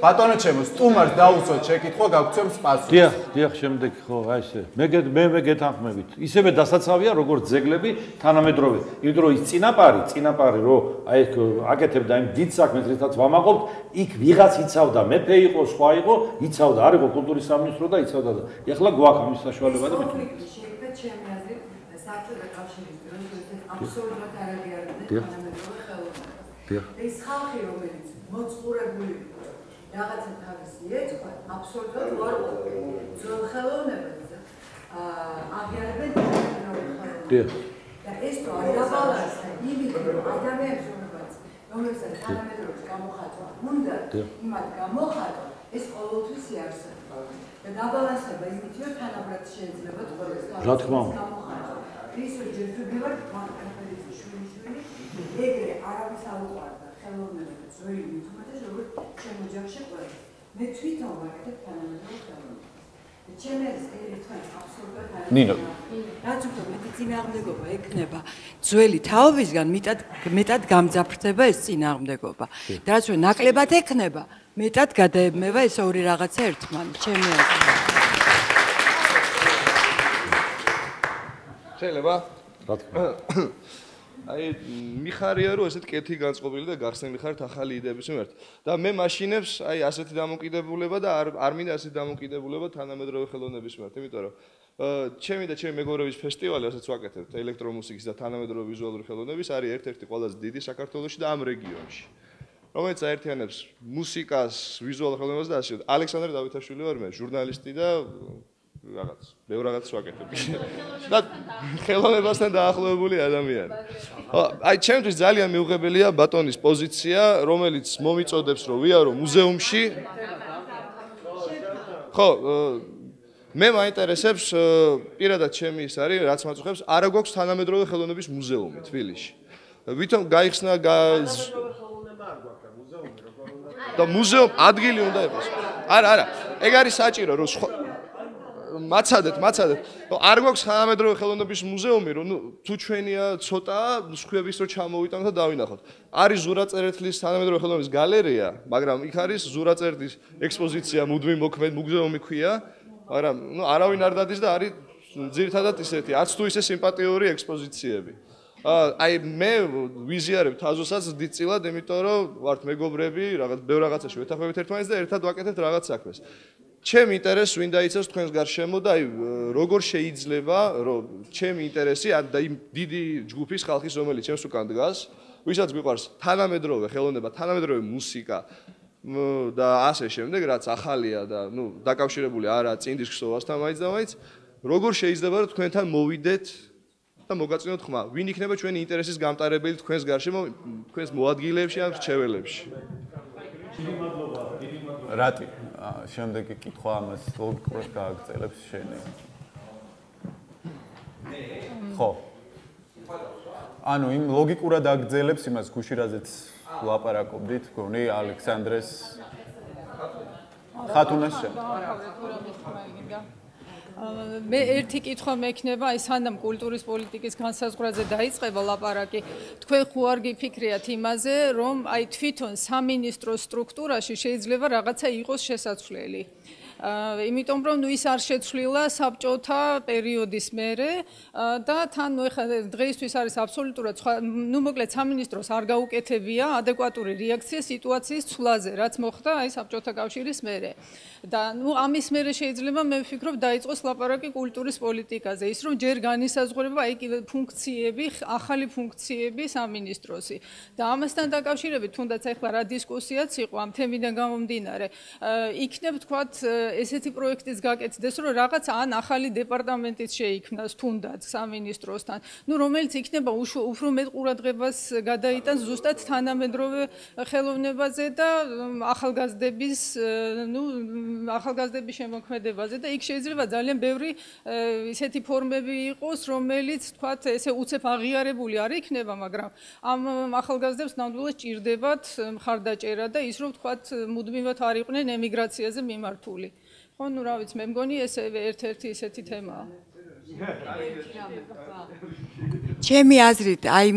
A: ბატონო ჩემო სტუმარს დაუსვათ შეკითხვა გაგვცემს პასუხი
B: დიახ შემდეგ ხო აი ესე მე გეთანხმებით ისევე დასაცავია როგორც ძეგლები თანამედროვე იმიტომ რომ ის წინაპარი რომ აი აკეთებდა იმ დიდ საქმეს რითაც ვამაყობთ იქ ვიღაც იცავდა მეფე იყო სხვა იყო იცავდა არ იყო კულტურის სამინისტრო და იცავდა და ეხლა გვაქვს ამის საშუალება და მეთქი
D: შეიძლება ჩემი აზრით საბჭოთა კავშირის პრეზიდენტი აბსოლუტურად არ აღიარებდა თანამედროვე ხელოვნებას ეს ხალხი რომელიც მოწყურებული რაღაცა თავისი ეჭვა აბსოლუტურად უარ ყოფილი ძველ ხელოვნებას აღიარებენ თანამედროვე და ეს თუ არ დაბალანსდა იმით რომ ადამიანს რომელსაც თანამედროვეობის გამოხატვა უნდა იმათ გამოხატვა ეს ყოველთვის იარსება და დაბალანსება იმით რომ თანაბრად შეიძლება ყოველთვის გამოხატვა ის ჯერჯერობით მაგალითად შვილი ეგრე არავის არ უყვარდა ხელოვნება და ძველი მითუმეტეს როგორც ჩემ ოჯახში ყველა მე თვითონ ვაკეთებ თანამედროვე ხელოვნებას და ჩემი ერთხელ აბსოლუტურად არის
A: ნინო
D: რაც უფრო მეტი წინააღმდეგობა ექნება ძველი თაობისგან მეტად გამძაფრდება ეს წინააღმდეგობა და რაც უფრო ნაკლებად ექნება მეტად გადაებმება ეს ორი რაღაცა ერთმანეთს ჩემი აზრით
H: შეიძლება
B: რა თქმა უნდა
H: აი მიხარია რომ ესეთ კეთი განწყობილი და გახსნილი ხართ ახალი იდეების მიმართ და მე მაშინებს აი ასეთი დამოკიდებულება და არ მინდა ასეთი დამოკიდებულება თანამედროვე ხელოვნების მიმართ იმიტომ რომ ჩემი და ჩემი მეგობრების ფესტივალი, რასაც ვაკეთებთ ელექტრომუსიკის და თანამედროვე ვიზუალური ხელოვნების, არის ერთ-ერთი ყველაზე დიდი საქართველოში და ამ რეგიონში. რომელიც აერთიანებს მუსიკას, ვიზუალურ ხელოვნებას და ასე. ალექსანდრე დავითაშვილი ვარ მე, ჟურნალისტი და რაღაც, ბევრ რაღაცას ვაკეთებ. და ხელოვნებასთან დაახლოებული ადამიანი. აი, ჩემთვის ძალიან მიუღებელია ბატონის პოზიცია, რომელიც მომიწოდებს, რომ ვიარო მუზეუმში. ხო, მე მაინტერესებს პირადად ჩემი ის არის, რაც მაწუხებს, არა გვაქვს თანამედროვე ხელოვნების მუზეუმი თბილისში. ვითომ გაიხსნა და მუზეუმ ადგილი უნდა იყოს. არა, ეგ არის საჭირო, რომ მაცადეთ. არ გვაქვს თანამედროვე ხელოვნების მუზეუმი, რომ თუ ჩვენია ცოტა, სხვების რო ჩამოვიტანოთ და დავინახოთ. არის ზურაწერეთლის თანამედროვე ხელოვნების გალერეა, მაგრამ იქ არის ზურაწერეთის ექსპოზიცია, მუდმივ მოქმედ მუზეუმი ქვია, მაგრამ არავინ არ დადის და არის ძირითადად ისეთი, არც თუ ისე სიმპათიური ექსპოზიციები. აი მე ვიზიარებ თაზოსაც დიდწილად, იმიტომ რომ ვართ მეგობრები, რაღაც ბევრ რაღაცაში ვეთანხმებით ერთმანეთს და ერთად ვაკეთებთ რაღაც საქმეს. ჩემი ინტერესი ვინ დაიცავს თქვენს გარშემო და აი როგორ შეიძლება რომ ჩემი ინტერესი და იმ დიდი ჯგუფის ხალხის რომელიც ჩემს უკან დგას, ვისაც გვიყვარს თანამედროვე ხელოვნება, თანამედროვე მუსიკა და ასე შემდეგ, რაც ახალია და დაკავშირებული არა წინ დისკსოვასთან მაინც და მაინც, როგორ შეიძლება რომ თქვენთან მოვიდეთ და მოგაწინოთ ხმა, ვინ იქნება ჩვენი ინტერესის გამტარებელი თქვენს გარშემო, თქვენს მოადგილეებში ან რჩეველებში.
A: რატი? შემდეგი კითხვა ამას ლოგიკურად გააგრძელებს შენი. ხო. ანუ იმ ლოგიკურად აგრძელებს იმას გუში რაზეც ლაპარაკობდით, გონი ალექსანდრეს ხათუნას შემდეგ.
I: მე ერთი კითხვა მექნება, აი სანამ კულტურის პოლიტიკის განსაზღვრაზე დაიწყება ლაპარაკი, თქვენ ხო არ გიფიქრიათ იმაზე, რომ აი თვითონ სამინისტროს სტრუქტურაში შეიძლება რაღაცა იყოს შესაძლებელი. იმიტომ რომ ის არ შეცვლილა საბჭოთა პერიოდის მერე და თან ეხლა დღეისთვის არის აბსოლუტურად სხვა, მოკლედ სამინისტროს არ გაუკეთებია ადეკვატური რეაქცია სიტუაციის ცვლაზე, რაც მოხდა აი საბჭოთა კავშირის მერე. და ამის მერე შეიძლება მე ვფიქრობ დაიწყოს ლაპარაკი კულტურის პოლიტიკაზე, ის რომ ჯერ განისაზღვრება აი ფუნქციები, ახალი ფუნქციები სამინისტროსი. და ამასთან დაკავშირებით თუნდაც ეხლა რა დისკუსიაც იყო ამ თემიდან გამომდინარე, იქნებ თქვათ ესეთი პროექტის გაკეთდეს, რომ რაღაც ან ახალი დეპარტამენტიც შეიქმნას თუნდაც სამინისტროსთან, რომელიც იქნება უფრო მეტ ყურადღებას გადაიტანს ზუსტად თანამედროვე ხელოვნებაზე და ახალგაზრდების შემოქმედებაზე და იქ შეიძლება ძალიან ბევრი ისეთი ფორმები იყოს, რომელიც თქვათ ესე უცებ აღიარებული არ იქნება, მაგრამ ამ ახალგაზრდებს ნამდვილად ჭირდებათ მხარდაჭერა და ის რომ თქვათ მუდმივად არ იყვნენ ემიგრაციაზე მიმართული. ხო, რა ვიცი, მე მგონი ეს ერთ-ერთი ისეთი თემაა.
D: ჩემი აზრით, აი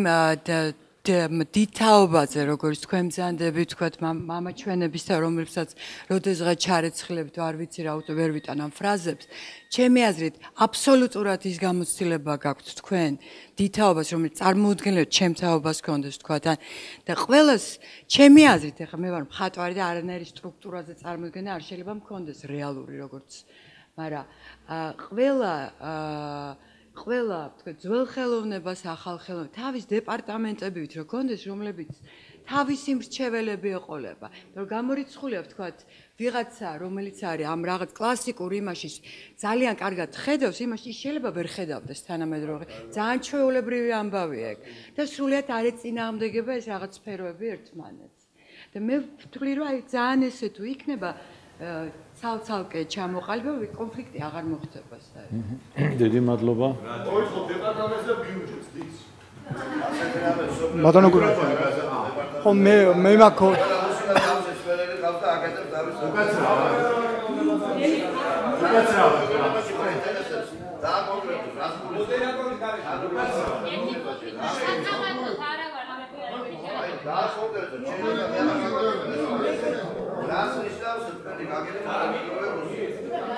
D: დითაობაზე, როგორც თქვენ მზანდებით, თქვათ მამაჩვენების და რომლებსაც როდესღაც ჩარეცხლებთ, არ ვიცი რა ვერ ვიტან ამ ფრაზებს, ჩემი აზრით, აბსოლუტურად ის გამოცდილება გაქვთ თქვენ დითაობას, რომელიც წარმოუდგენლად ჩემთაობას გქონდეს, თქვათ, და ყველას ჩემი აზრით, ეხლა მე ვარ მხატვარი და არანაირი სტრუქტურაზე წარმოდგენა არ შეიძლება მქონდეს რეალური, როგორც, მაგრამ ყველა თქვენ ძველ ხელოვნებას, ახალ ხელოვნებას, თავის დეპარტამენტებით რო გქონდეს, რომლებიც თავისი მრჩეველები ეყოლება. რომ გამორიცხულია ვთქვათ, ვიღაცა, რომელიც არის ამ რაღაც კლასიკურ იმაში ძალიან კარგად ხედავს, იმაში შეიძლება ვერ ხედავდეს თანამედროვე. ძალიან ჩვეულებრივი ამბავია ეგ. და სრულიად არ ეწინააღმდეგება ეს რაღაც სფეროები ერთმანეთს. და მე ვთვლი, რომ აი ძალიან ესე თუ იქნება ცალ-ცალკე ჩამოყალიბება, კონფლიქტი აღარ მოხდება საერთოდ.
B: დიდი მადლობა.
J: ბატონო გურა. ხო მე მაქო.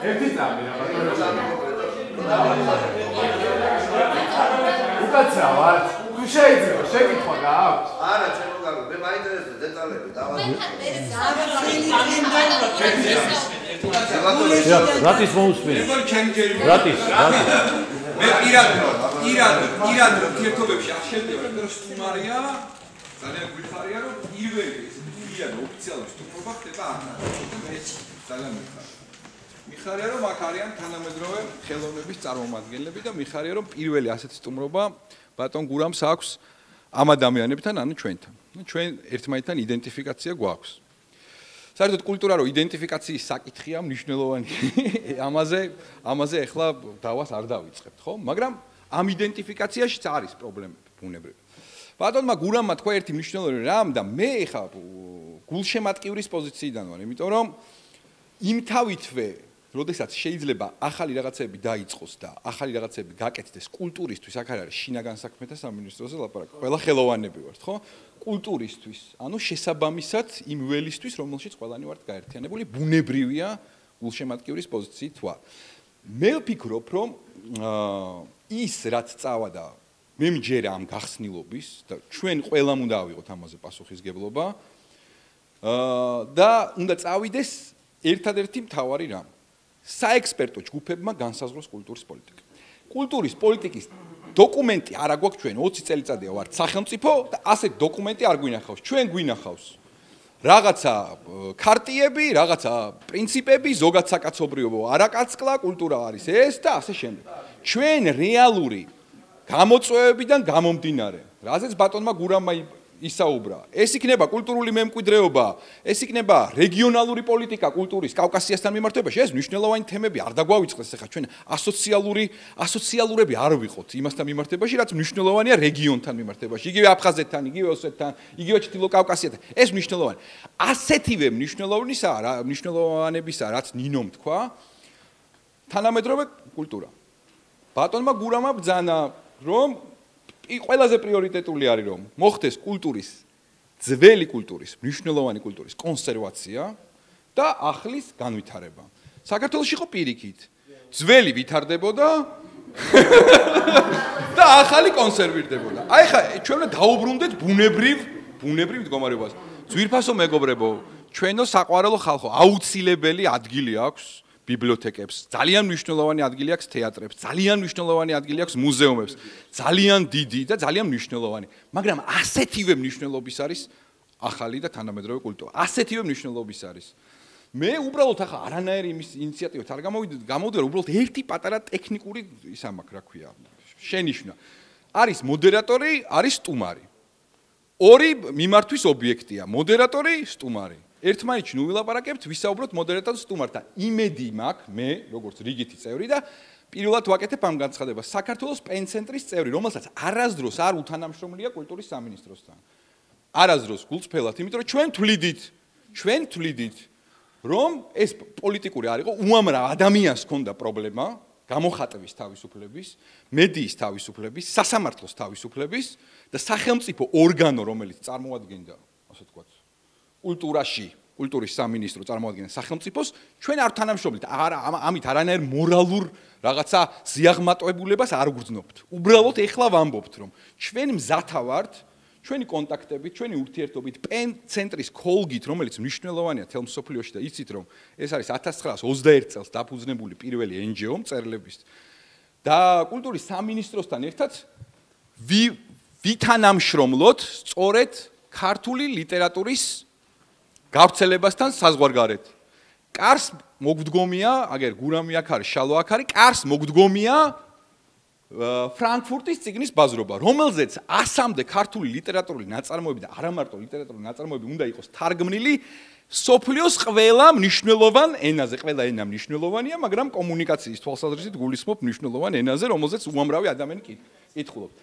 A: ერთი წამი რა ბატონო. უკაცრავად. თუ შეიძლება შეკითხვა გააქვს?
K: არა, ჩემო კარგო, მე მაინტერესებს დეტალები, დავაწყო.
B: რატის მოусმენ? რატის?
K: მე პირადად ურთიერთობებში არ შევდივარ, რომ სტუმარია, ძალიან გვიხარია, რომ პირველი პირად ოფიციალური სტუმრობა ხდება აქ. ეს ძალიან მიხარია, რომ აქ არიან თანამედროვე ხელოვნების წარმომადგენლები და მიხარია, რომ პირველი ასეთი სტუმრობა ბატონ გურამს აქვს ამ ადამიანებთან, ანუ ჩვენთან. ჩვენ ერთმანეთთან იდენტიფიკაცია გვაქვს. საერთოდ კულტურა რო იდენტიფიკაციის საკითხია მნიშვნელოვანი. ამაზე ახლა დავას არ დავიწყებთ, ხო? მაგრამ ამ იდენტიფიკაციაშიც არის პრობლემები ბუნებრივი. ბატონმა გურამმა თქვა ერთი მნიშვნელოვანი რამ და მე ახლა გულშემატკივრის პოზიციიდან ვარ, იმიტომ რომ იმ თავითვე როდესაც შეიძლება ახალი რაღაცები დაიწყოს და ახალი რაღაცები გაკეთდეს კულტურისთვის, აქ არის შინაგან საქმეთა სამინისტროზე ლაპარაკი. ყველა ხელოვანები ვართ, ხო? კულტურისთვის, ანუ შესაბამისად იმ ველისთვის, რომელშიც ყველანი ვართ გაერთიანებული, ბუნებრივია გულშემატკივრის პოზიციით ვარ. მე ვფიქრობ, რომ ის რაც წავადა, მე მჯერა ამ გახსნილობის და ჩვენ ყველამ უნდა ავიღოთ ამაზე პასუხისგებლობა და უნდა წავიდეს ერთადერთი მთავარი რამ. საექსპერტო ჯგუფებმა განსაზღვროს კულტურის პოლიტიკა. კულტურის პოლიტიკის დოკუმენტი არ აგვაქვს ჩვენ 20 წელიწადია ვართ სახელმწიფო და ასეთ დოკუმენტი არ გვინახავს. ჩვენ გვინახავს რაღაცა ქარტიები, რაღაცა პრინციპები, ზოგად საკაცობრიობო არაკაცკლა, კულტურა არის ეს და ასე შემდეგ. ჩვენ რეალური გამოწვევებიდან გამომდინარე, რაზეც ბატონმა გურამმა ისაუბრა. ეს იქნება კულტურული მემკვიდრეობა, ეს იქნება რეგიონალური პოლიტიკა კულტურის კავკასიასთან მიმართებაში. ეს მნიშვნელოვანი თემები არ დაგვავიწყდეს ახლა ჩვენ ასოციალურები არ ვიყოთ იმასთან მიმართებაში, რაც მნიშვნელოვანია რეგიონთან მიმართებაში. იგივე აფხაზეთთან, იგივე ოსეთთან, იგივე ჩრდილო კავკასიასთან. ეს მნიშვნელოვანი. ასეთივე მნიშვნელოვანებისა, რაც ნინომ თქვა, თანამედროვე კულტურა. ბატონმა გურამმა ბრძანა, რომ ყველაზე პრიორიტეტული არის რომ მოხდეს კულტურის ძველი კულტურის, მნიშვნელოვანი კულტურის კონსერვაცია და ახლის განვითარება. საქართველოში იყო პირიქით. ძველი ვითარდებოდა და ახალი კონსერვირდებოდა. აი ხა ჩვენ უნდა დაუბრუნდეთ ბუნებრივ მდგომარეობას. ძვირფასო მეგობრებო, ჩვენო საყვარელო ხალხო, აუცილებელი ადგილი აქვს ბიბლიოთეკებს, ძალიან მნიშვნელოვანი ადგილი აქვს თეატრებს, ძალიან მნიშვნელოვანი ადგილი აქვს მუზეუმებს, ძალიან დიდი და ძალიან მნიშვნელოვანი. მაგრამ ასეთივე მნიშვნელობის არის ახალი და თანამედროვე კულტურა. ასეთივე მნიშვნელობის არის. მე უბრალოდ ახლა არანაირი იმის ინიციატივით არ გამოვიდა, უბრალოდ ერთი პატარა ტექნიკური ის ამაკ, რა ქვია, შენიშვნა. არის მოდერატორი, არის სტუმარი. ორი მიმართვის ობიექტია, მოდერატორი, სტუმარი. ერთმანეთში ნუ ვილაპარაკებთ, ვისაუბროთ მოდერატორს სტუმართან. იმედი მაქვს მე, როგორც რიგითი წევრი და პირველად ვაკეთებ ამ განცხადებას. საქართველოს პენცენტრის წევრი, რომელსაც არასდროს არ უთანამშრომლია კულტურის სამინისტროსთან. არასდროს გულწრფელად, იმიტომ რომ ჩვენ თვლიდით, რომ ეს პოლიტიკური არ იყო, უამრავ ადამიანს ჰქონდა პრობლემა გამოხატვის თავისუფლების, მედიის თავისუფლების, სასამართლოს თავისუფლების და სახელმწიფო ორგანო, რომელიც წარმოადგენდა, ასე ვთქვათ, კულტურის სამინისტრო წარმოადგენდა სახელმწიფოს, ჩვენ არ თანამშრომლით, ამით არანაირ მორალურ რაღაცა ზიაღმატებულებას არ გვგრძნობთ. უბრალოდ ეხლა ვამბობთ, რომ ჩვენ მზათა ვართ, ჩვენი კონტაქტებით, ჩვენი ურთიერთობით, პენცენტრის ქოლგით, რომელიც მნიშვნელოვანია თელ მსოფლიოში და იცით, რომ ეს არის 1921 წელს დაფუძნებული პირველი NGO მწერლების და კულტურის სამინისტროსთან ერთად ვითანამშრომლოთ სწორედ ქართული ლიტერატურის გავრცელებასთან საზღვარგარეთ. კარს მოგდგომია, აგერ გურამი აქ არის, შალო აქ არის, კარს მოგდგომია ფრანკფურტის წიგნის ბაზრობა, რომელზეც 100-მდე ქართული ლიტერატურული ნაწარმოები და არა მარტო ლიტერატურული ნაწარმოები უნდა იყოს თარგმნილი სოფლიოს ყველა მნიშვნელოვან ენაზე. ყველა ენა მნიშვნელოვანია, მაგრამ კომუნიკაციის თვალსაზრისით გულისხმობ მნიშვნელოვან ენაზე, რომელზეც უამრავი ადამიანი კითხულობს.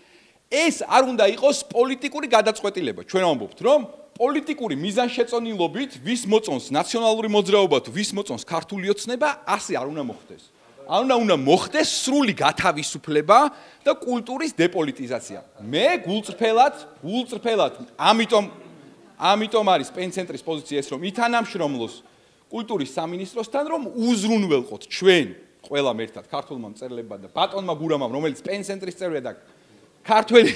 K: ეს არ უნდა იყოს პოლიტიკური გადაწყვეტილება. ჩვენ ვამბობთ, რომ პოლიტიკური მიზანშეწონილობით ვის მოწონს ნაციონალური მოძრაობა თუ ვის მოწონს ქართული ოცნება, ასე არ უნდა მოხდეს. უნდა მოხდეს სრული გათავისუფლება და კულტურის დეპოლიტიზაცია. მე გულწრფელად, ამიტომ არის პენცენტრის პოზიცია ეს, რომ ითანამშრომლოს კულტურის სამინისტროსთან, რომ უზრუნველყოთ ჩვენ ყველამ ერთად ქართულმა მწერლებმა და ბატონმა გურამამ, რომელიც პენცენტრის წევრია და ქართველი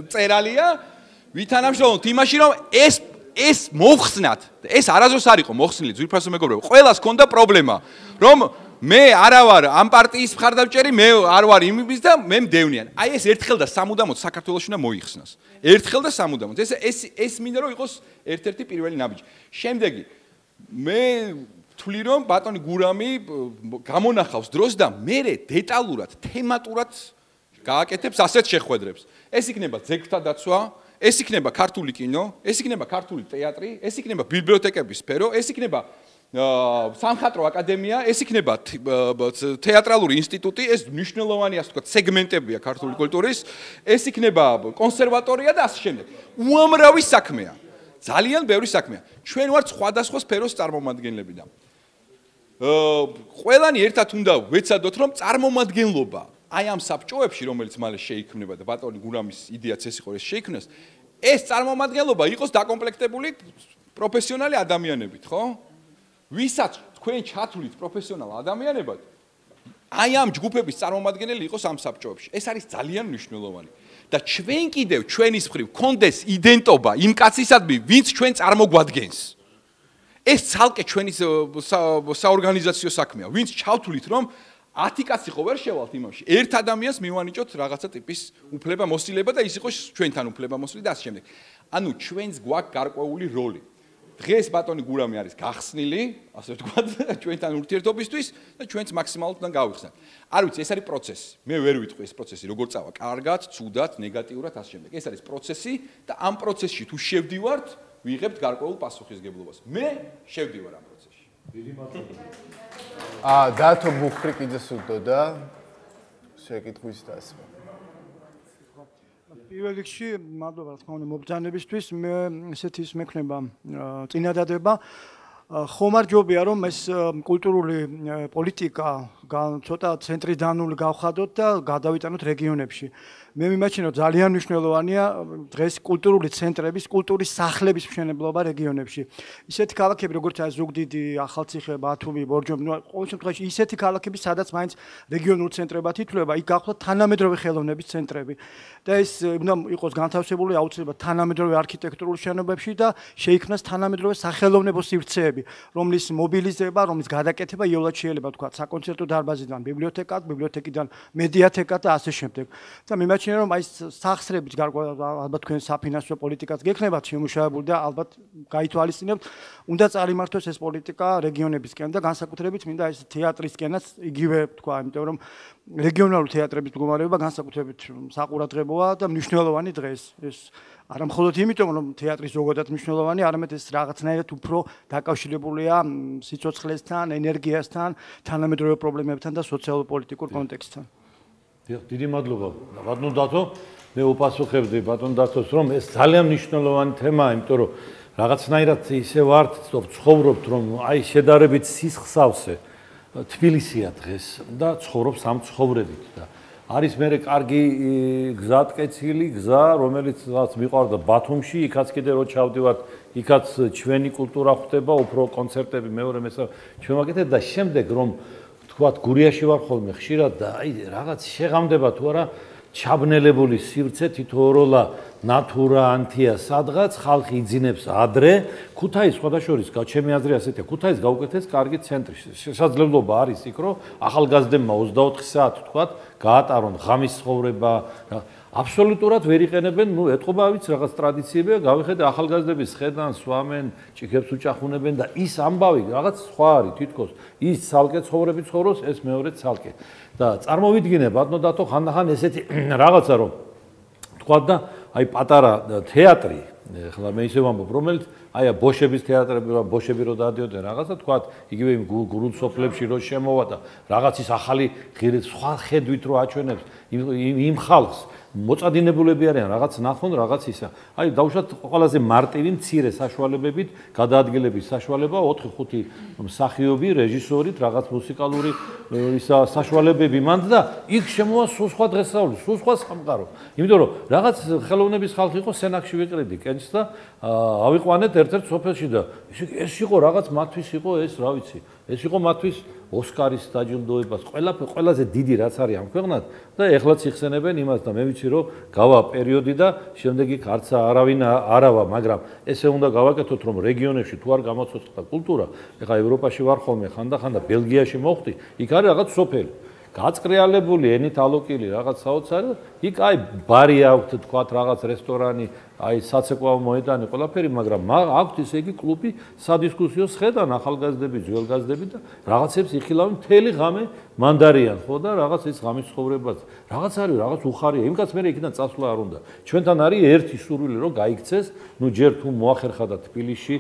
K: წერალია, ვითანამშრომლოთ იმაში, რომ ეს მოხსნათ, ეს არასდროს არ იყო მოხსნილი ძვირფასო მეგობრებო. ყველას ჰქონდა პრობლემა, რომ მე არა ვარ ამ პარტიის მხარდამჭერი, მე არ ვარ იმის და მე მდევნიან. აი ეს ერთხელ და სამუდამოდ საქართველოში უნდა მოიხსნას. ერთხელ და სამუდამოდ. ეს მინდა რომ იყოს ერთ-ერთი პირველი ნაბიჯი. შემდეგი მე ვთვლი რომ ბატონი გურამი გამონახავს დროს და მე დეტალურად, თემატურად გააკეთებს ასეთ შეხვედრებს. ეს იქნება ძეგლთა დაცვა, ეს იქნება ქართული კინო, ეს იქნება ქართული თეატრი, ეს იქნება ბიბლიოთეკების სფერო, ეს იქნება სამხატვრო აკადემია, ეს იქნება თეატრალური ინსტიტუტი, ეს მნიშვნელოვანი ასე ვთქვათ სეგმენტებია ქართული კულტურის, ეს იქნება კონსერვატორია და ასე შემდეგ. უამრავი საქმეა. ძალიან ბევრი საქმეა. ჩვენ ვართ სხვადასხვა სფეროს წარმომადგენლები და ყველანი ერთად უნდა ვეცადოთ რომ წარმომადგენლობა აი ამ საბჭოებში რომელიც მალე შეიქმნება და ბატონი გურამის იდეაც ეს იყო ეს შეიქმნას ეს წარმომადგენლობა იყოს დაკომპლექტებული პროფესიონალი ადამიანებით ხო ვისაც თქვენ ჩათვლით პროფესიონალ ადამიანებად აი ამ ჯგუფების წარმომადგენელი იყოს ამ საბჭოებში ეს არის ძალიან მნიშვნელოვანი და ჩვენ კიდევ ჩვენის მხრივ კონდეს იდენტობა იმ კაცისადმი ვინც ჩვენ წარმოგვადგენს ეს ცალკე ჩვენი საორგანიზაციო საქმეა ვინც ჩავთვლით რომ 10 კაცი ხო ვერ შევალთ იმაში ერთ ადამიანს მივანიჭოთ რაღაცა ტიპის უფლება მოსილება და ის იყოს ჩვენთან უფლება მოსილი და ასე შემდეგ ანუ ჩვენს გვაქვს გარკვეული როლი დღეს ბატონი გურამი არის გახსნილი ასე ვთქვათ ჩვენთან ურთიერთობისთვის და ჩვენც მაქსიმალურად უნდა გავიხსნათ არ ვიცი ეს არის პროცესი მე ვერ ვიტყვი ეს პროცესი როგორ წავა კარგად ცუდად ნეგატიურად ასე შემდეგ ეს არის პროცესი და ამ პროცესში თუ შევდივართ ვიღებთ გარკვეულ პასუხისგებლობას მე შევდივარ ამ პროცესში დიდი მადლობა
A: დათო ბუხრიკიძეს უდოდა შეკითხვის დასმა
J: პირველ რიგში მადლობა რა თქმა უნდა მობრძანებისთვის მე ესეთი ის მექნება წინადადება ხომ არ ჯობია რომ ეს კულტურული პოლიტიკა ცოტა ცენტრიდანული გავხადოთ და გადავიტანოთ რეგიონებში მე მიმაჩნია ძალიან მნიშვნელოვანია დღეს კულტურული ცენტრების, კულტურის სახლების მშენებლობა რეგიონებში. ისეთი ქალაქები როგორც აი ზუგდიდი, ახალციხე, ბათუმი, ბორჯომი, ну, ყოველ შემთხვევაში ისეთი ქალაქები, სადაც მაინც რეგიონულ ცენტრებად ითვლება, იქ გახლავთ თანამედროვე ხელოვნების ცენტრები. და ეს უნდა იყოს განთავსებული აუცილებლად თანამედროვე არქიტექტურულ შენობებში და შეიქმნას თანამედროვე სახელოვნებო სივრცეები, რომლის მობილიზება, რომლის გადაკეთება იოლად შეიძლება თქვა საკონცერტო დარბაზიდან ბიბლიოთეკად, ბიბლიოთეკიდან მედიათეკა და ასე შემდეგ. და მიმაჩნია რომ აი სახსრებით ალბათ თქვენ საფინანსო პოლიტიკაც გექნებათ შემუშავებული და ალბათ გაითვალისწინებთ უნდა წარიმართოს ეს პოლიტიკა რეგიონებისკენ და განსაკუთრებით მინდა ეს თეატრისკენაც იგივე თქვა იმიტომ რომ რეგიონალური თეატრების მდგომარეობა განსაკუთრებით საყურადღებოა და მნიშვნელოვანი დღეს ეს არა მხოლოდ იმიტომ რომ თეატრი ზოგადად მნიშვნელოვანი არამედ ეს რაღაცნაირად უფრო დაკავშირებულია სიცოცხლესთან ენერგიასთან თანამედროვე პრობლემებთან და სოციალურ-პოლიტიკურ კონტექსტთან
B: დიდი მადლობა ბატონ დათო მე უპასუხებდი ბატონ დათოს რომ ეს ძალიან მნიშვნელოვანი თემაა იმიტომ რომ რაღაცნაირად ისე ვართ ცხოვრობთ რომ აი შედარებით სისხლსავსე თბილისია დღეს და ცხოვრობს ამ ცხოვრებით და არის მე კარგი გზატკეცილი გზა რომელიც რაღაც მიყვარდა ბათუმში იქაც კიდე რო ჩავდივართ იქაც ჩვენი კულტურა ხვდება უფრო კონცერტები მეორე მესამე ჩვენ ვაკეთებთ და შემდეგ რომ თქვათ გურიაში ვარ ხოლმე ხშირად და აი რაღაც შეღამდება თუ არა ჩაბნელებული სივრცე თითოეულა ნატურა ანთია სადღაც ხალხი იძინებს ადრე ქუთაის სხვადასხვის ჩემი აზრი ასეთია ქუთაის გაუკეთეს კარგი ცენტრი შესაძლებლობა არის იქ რომ ახალგაზრდებმა 24 საათი თქვათ გაატარონ ღამის ცხოვრება აბსოლუტურად ვერ იყენებენ ნუ ეთყობა ვიცი რაღაც ტრადიციებია გავიხედე ახალგაზრდების ხედან სვამენ ჭიქებს უჭახუნებენ და ის ამბავი რაღაც სხვა არის თითქოს ის ცალკე ცხოვრები ცხოვრობს ეს მეორე ცალკე და წარმოვიდგინე ბატონო დათო ხანდახან ესეთი რაღაცა რომ თქვა და აი პატარა თეატრი ხლა მე ისე ვამბობ რომელიც აი ბოშების თეატრები რა ბოშები რო დადიოდნენ რაღაცა თქვა იგივე იმ გურულ სოფლებში რო შემოვა და რაღაც ის ახალი ღირს სხვა ხედვით რო აჩვენებს იმ ხალხს მოწადინებულები არიან რაღაც ნახონ რაღაც ისა აი დავუშვათ ყველაზე მარტივი მცირე საშუალებებით გადაადგილების საშუალება 4-5 მსახიობი რეჟისორით რაღაც მუსიკალური ისა საშუალებები მანდ და იქ შემოვა სულ სხვა დღესასწაული სულ სხვა სამყარო იმიტომ რომ რაღაც ხელოვნების ხალხი იყო სენაკში ვიყრიდი კენჭს და ავიყვანეთ ერთ-ერთ სოფელში და ეს იყო რაღაც მათთვის იყო ეს რა ვიცი ეს იყო მათთვის ოსკარის დაჯილდოებას, ყველაზე დიდი რაც არის ამ ქვეყნად და ეხლაც იხსენებენ იმას და მე ვიცი რომ გავა პერიოდი და შემდეგ იქ არც არავინ არავა, მაგრამ ესე უნდა გავაკეთოთ რომ რეგიონებში თუ არ გამოცოცხლდა კულტურა, ეხლა ევროპაში ვარ ხოლმე ხანდახან და ბელგიაში მოხვდი, იქ არის რაღაც სოფელი გაწყრიალებული ენით ალოკილი რაღაც საოცარი, იქ აი ბარი აქვთ თქვათ რაღაც რესტორანი, აი საცეკვაო მოედანი, ყველაფერი, მაგრამ აქვთ ისე იგი კლუბი სადისკუსიო სხედან ახალგაზრდები, ძველგაზრდები და რაღაცებს იხილავენ მთელი ღამე მანდარიან, ხო და რაღაც ის ღამის ცხოვრებაც. რაღაც არის, რაღაც უხარია, იმკაც მე იქიდან წასვლა არ უნდა. ჩვენთან არის ერთი სურვილი რომ გაიქცეს, ნუ ჯერ თუ მოახერხა და თბილისში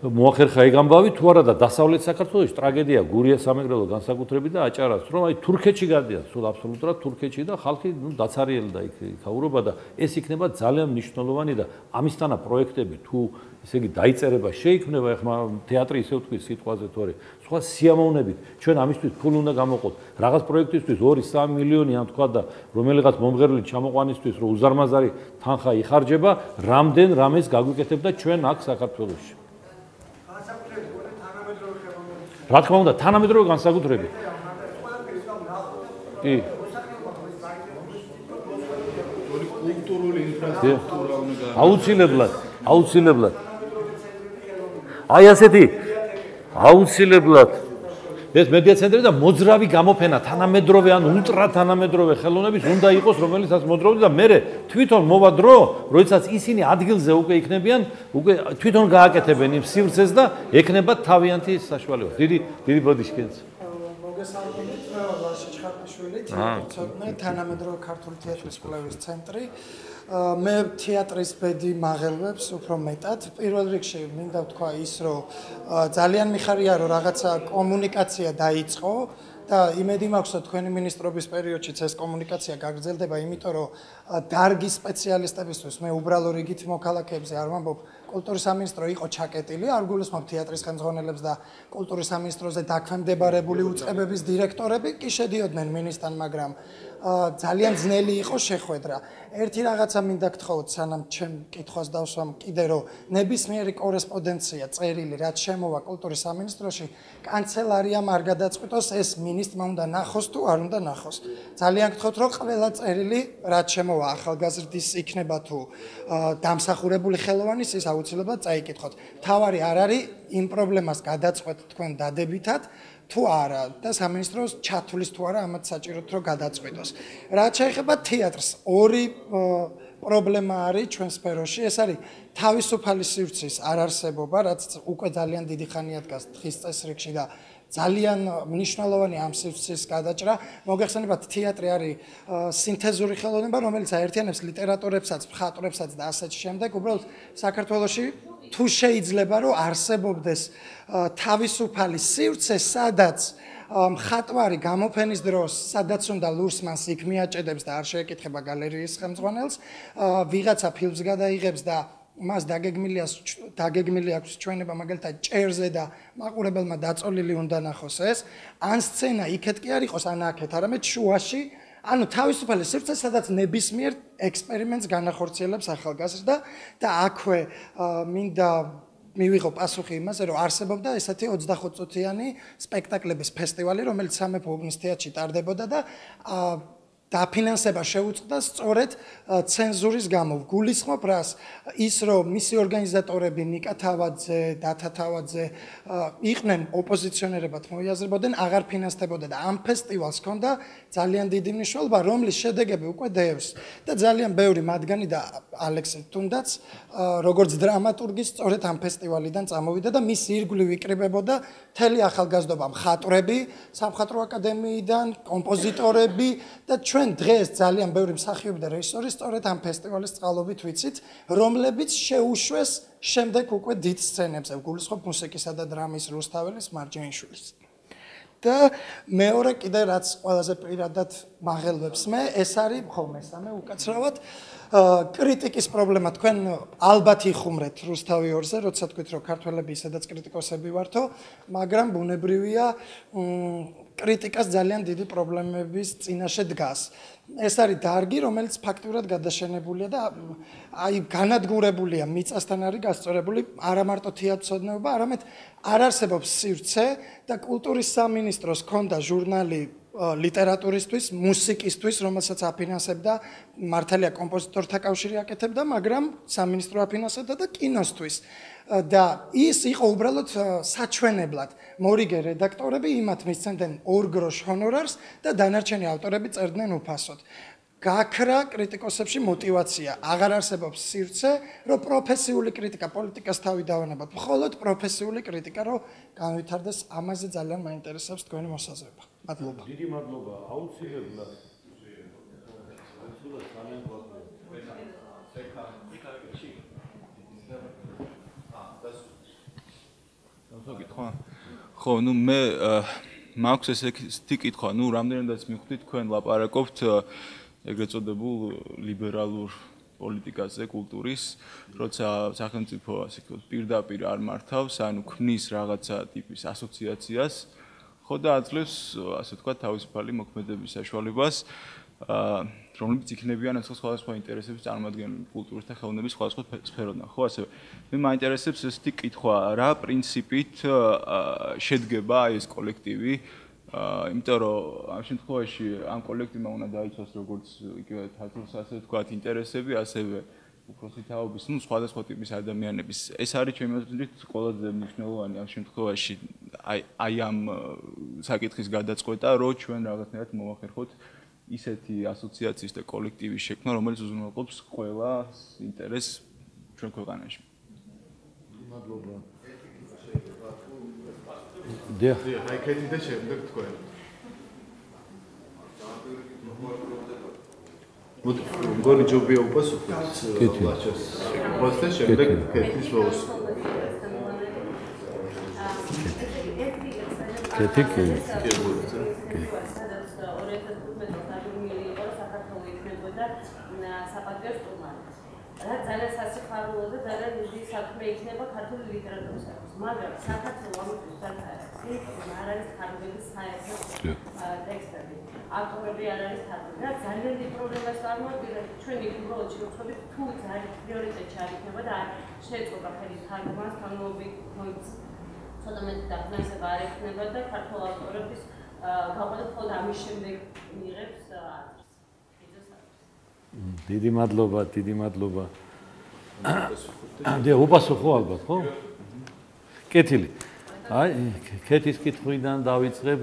B: მოახერხა ეგ ამბავი თუ არა და დასავლეთ საქართველოში ტრაგედია გურია სამეგრელო განსაკუთრებით და აჭარას რომ აი თურქეთში გადიან სულ აბსოლუტურად თურქეთში და ხალხი ნუ დაცარიელდა იქაურობა და ეს იქნება ძალიან მნიშვნელოვანი და ამისთანა პროექტები თუ ესე იგი დაიწერება შეიქმნება ეხლა თეატრი ისე ვთქვი სიტყვაზე თორე სხვა სიამოვნებით ჩვენ ამისთვის ფული უნდა გამოყოთ რაღაც პროექტისთვის 2-3 მილიონი ან თქვა და რომელიღაც მომღერალი ჩამოყვანისთვის რომ უზარმაზარი თანხა იხარჯება რამდენ რამეს გაგვიკეთებდა ჩვენ აქ საქართველოში რა თქმა უნდა, თანამედროვე განსაკუთრებით. კი.
A: კულტურული ინფრასტრუქტურა უნდა
B: აუცილებლად. აი ასეთი აუცილებლად ეს მედია ცენტრი და მოძრავი გამოფენა თანამედროვე ან ულტრა თანამედროვე ხელოვნების უნდა იყოს რომელიცაც მოძრავი და მე თვითონ მოვა დრო როდესაც ისინი ადგილზე უკვე იქნებიან უკვე თვითონ გააკეთებენ იმ სივრცეს და ეკნება თავიანთი საშუალება დიდი ბოდიშკენც
L: მოგესალმებით ლაშა ჩხარტიშვილი თანამედროვე ქართული თეატრის კვლევის ცენტრი მე თეატრის ბედი მაღელვებს უფრო მეტად პირველ რიგში მინდა ვთქვა ის რომ ძალიან მიხარია რომ რაღაცა კომუნიკაცია დაიწყო და იმედი მაქვს რომ თქვენი მინისტრობის პერიოდშიც ეს კომუნიკაცია გაგრძელდება იმიტომ რომ დარგის სპეციალისტებისთვის მე უბრალო რიგით მოქალაქეებზე არ ვამბობ კულტურის სამინისტრო იყო ჩაკეტილი არ გულისხმობ თეატრის ხელმძღვანელებს და კულტურის სამინისტროზე დაქვემდებარებული უწყებების დირექტორები კი შედიოდნენ მინისტრთან მაგრამ ძალიან ძნელი იყო შეხვედრა ერთი რაღაცა მინდა გთხოვოთ სანამ ჩემ კითხვას დავსვამ კიდე რომ ნებისმიერი კორესპონდენცია წერილი რაც შემოვა კულტურის სამინისტროში კანცელარიამ არ გადაწყვიტოს ეს მინისტრმა უნდა ნახოს თუ არ უნდა ნახოს ძალიან გთხოვთ რომ ყველა წერილი რაც შემოვა ახალგაზრდის იქნება თუ დამსახურებული ხელოვანის ის აუცილებლად წაიკითხოთ თავარი არ არის იმ პრობლემას გადაწყვეტ თქვენ დადებითად თუ არა და სამინისტროს ჩათვლის თუ არა ამათ საჭიროთ რომ გადაწყვიტოს. რაც შეეხება თეატრს, ორი პრობლემა არის ჩვენ სფეროში, ეს არის თავისუფალი სივრცის არარსებობა, რაც უკვე ძალიან დიდი ხანია დგას დღის წესრიგში და ძალიან მნიშვნელოვანი ამ სივრცის გადაჭრა. მოგეხსენებათ, თეატრი არის სინთეზური ხელოვნება, რომელიც აერთიანებს ლიტერატორებსაც, მხატვრებსაც და ასეთ შემდეგ. უბრალოდ საქართველოში თუ შეიძლება რომ არსებობდეს თავისუფალი სივრცე, სადაც მხატვარი გამოფენის დროს, სადაც უნდა ლურს მას იქ მიაჭედებს და არ შეეკითხება გალერეის ხელმძღვანელს, ვიღაცა ფილმს გადაიღებს და მას დაგეგმილი აქვს ჩვენება მაგალითად ჭერზე და მაყურებელმა დაწოლილი უნდა ნახოს ეს, ან სცენა იქეთ კი არ იყოს, ან აქეთ, არამედ შუაში ანუ თავისუფალი სივრცე, სადაც ნებისმიერ ექსპერიმენტს განახორციელებს ახალგაზრდა და აქვე მინდა მივიღო პასუხი იმაზე, რომ არსებობდა ესეთი 25 წუთიანი სპექტაკლების ფესტივალი, რომელიც სამეფო უბნის თეატრში ტარდებოდა და დაფინანსება შეუწყდა სწორედ ცენზურის გამო. გულისხმობ რას? ის რომ მისი ორგანიზატორები ნიკა თავაძე, დათა თავაძე იყვნენ ოპოზიციონერებად მოიაზრებოდნენ, აღარ ფინანსდებოდა და ამ ფესტივალს ჰქონდა ძალიან დიდი მნიშვნელობა, რომლის შედეგები უკვე დევს და ძალიან ბევრი მათგანი და ალექსი თუნდაც როგორც დრამატურგი სწორედ ამ ფესტივალიდან წამოვიდა და მის ირგვლივ იკრიბებოდა მთელი ახალგაზრდობა, მხატვრები, სამხატვრო აკადემიიდან, კომპოზიტორები და ჩვენ დღეს ძალიან ბევრი მსახიობი და რეჟისორი სწორედ ამ ფესტივალის წყალობით ვიცით, რომლებიც შეუშვეს შემდეგ უკვე დიდ სცენებზე, გულისხმობ მუსიკისა და დრამის რუსთაველის მარჯანიშვილის. და მეორე კიდე რაც ყველაზე პირადად მაღელვებს მე, ეს არის მესამე უკაცრავად კრიტიკის პრობლემა თქვენ ალბათ იხუმრეთ რუსთავი 2-ზე, როცა თქვით რომ ქართველები სადაც კრიტიკოსები ვართო, მაგრამ ბუნებრივია კრიტიკას ძალიან დიდი პრობლემების წინაშე დგას. ეს არის დარგი, რომელიც ფაქტურად გადაშენებულია და აი განადგურებულია, მიწასთან არის გასწორებული არა მარტო თეატრცოდნეობა, არამედ არ არსებობს სივრცე და კულტურის სამინისტროს ჰქონდა ჟურნალი ლიტერატურისთვის, მუსიკისთვის, რომელსაც აფინანსებდა მართალია კომპოზიტორთა კავშირი აკეთებდა, მაგრამ სამინისტრო აფინანსებდა და კინოსთვის. და ის იყო უბრალოდ საჩვენებლად. მორიგე რედაქტორები იმათ მისცემდნენ 2 გროშ ჰონორარს და დანარჩენი ავტორები წერდნენ უფასოდ. გაქრა კრიტიკოსებში мотиваცია. აღარ არსებობს სივრცე, რომ პროფესიული კრიტიკა პოლიტიკას თავი დავანებოთ. მხოლოდ პროფესიული კრიტიკა რომ განვითარდეს, ამაზე ძალიან მაინტერესებს თქვენი მოსაზრება. მადლობა.
B: დიდი მადლობა. აუცილებლად.
M: ხო, ნუ მე მაქვს ესეთი კითხვა, ნუ რამდენადაც მივხვდი თქვენ ლაპარაკობთ ეგრეთ წოდებულ ლიბერალურ პოლიტიკაზე, კულტურის, როცა სახელმწიფო ასე ვთქვათ, პირდაპირ არ მართავს, ანუ ქმნის რაღაცა ტიპის ასოციაციას, ხო და აძლევს ასე ვთქვათ, თავისუფალი მოქმედების საშუალებას, რომლებიც იქნებიან სხვადასხვა ინტერესების წარმომადგენლები კულტურის და ხელოვნების სხვადასხვა სფეროდან. ხო, ასევე მე მაინტერესებს ესეთი კითხვა, რა პრინციპით შედგება ეს კოლექტივი, იმიტომ რომ ამ შემთხვევაში ამ კოლექტივმა უნდა დაიცვას როგორც იგივე თათოს ასე ვთქვათ, ინტერესები, ასევე უფროსი თაობის, ნუ სხვადასხვა ტიპის ადამიანების. ეს არის ჩემი აზრით ყველაზე მნიშვნელოვანი ამ შემთხვევაში, აი ამ საკითხის გადაწყვეტა, რომ ჩვენ რაღაცნაირად მოვახერხოთ ისეთი ასოციაციის და კოლექტივის შექმნა, რომელიც უზრუნველყოფს ყველას ინტერესს ჩვენ ქვეყანაში.
A: მადლობა.
B: დიახ.
A: აი კეთი და შემდეგ თქვენ. მგონი ჯობია უპასუხოთ. კეთი. უპასუხოთ და შემდეგ კეთის მოუსმენთ.
B: კეთი კი.
N: რა ძალიან სასიხარულო და ძალიან დიდი საქმე იქნება ქართული ლიტერატურისათვის, მაგრამ საქართველოს ამისთვის არ არის თარგმნილი საერთო ტექსტები. ავტორები არ არის თარგმნილი. რა ძალიან დიდი პრობლემას წარმოადგენს, ჩვენ იქნებოდეთ შევხვდებით თუ ძალიან პრიორიტეტი არ იქნება და არ შეეწყობა ხელი თარგმანს თანხმობით, ცოტა მეტი დაფინანსება არ იქნება და ქართულ ავტორების გაყვანა მხოლოდ ამის შემდეგ მიიღებს
B: დიდი მადლობა, დიდი მადლობა. და უპასუხო ალბათ, ხო? კეთილი. აი, კეთის კითხვიდან დავიწყებ.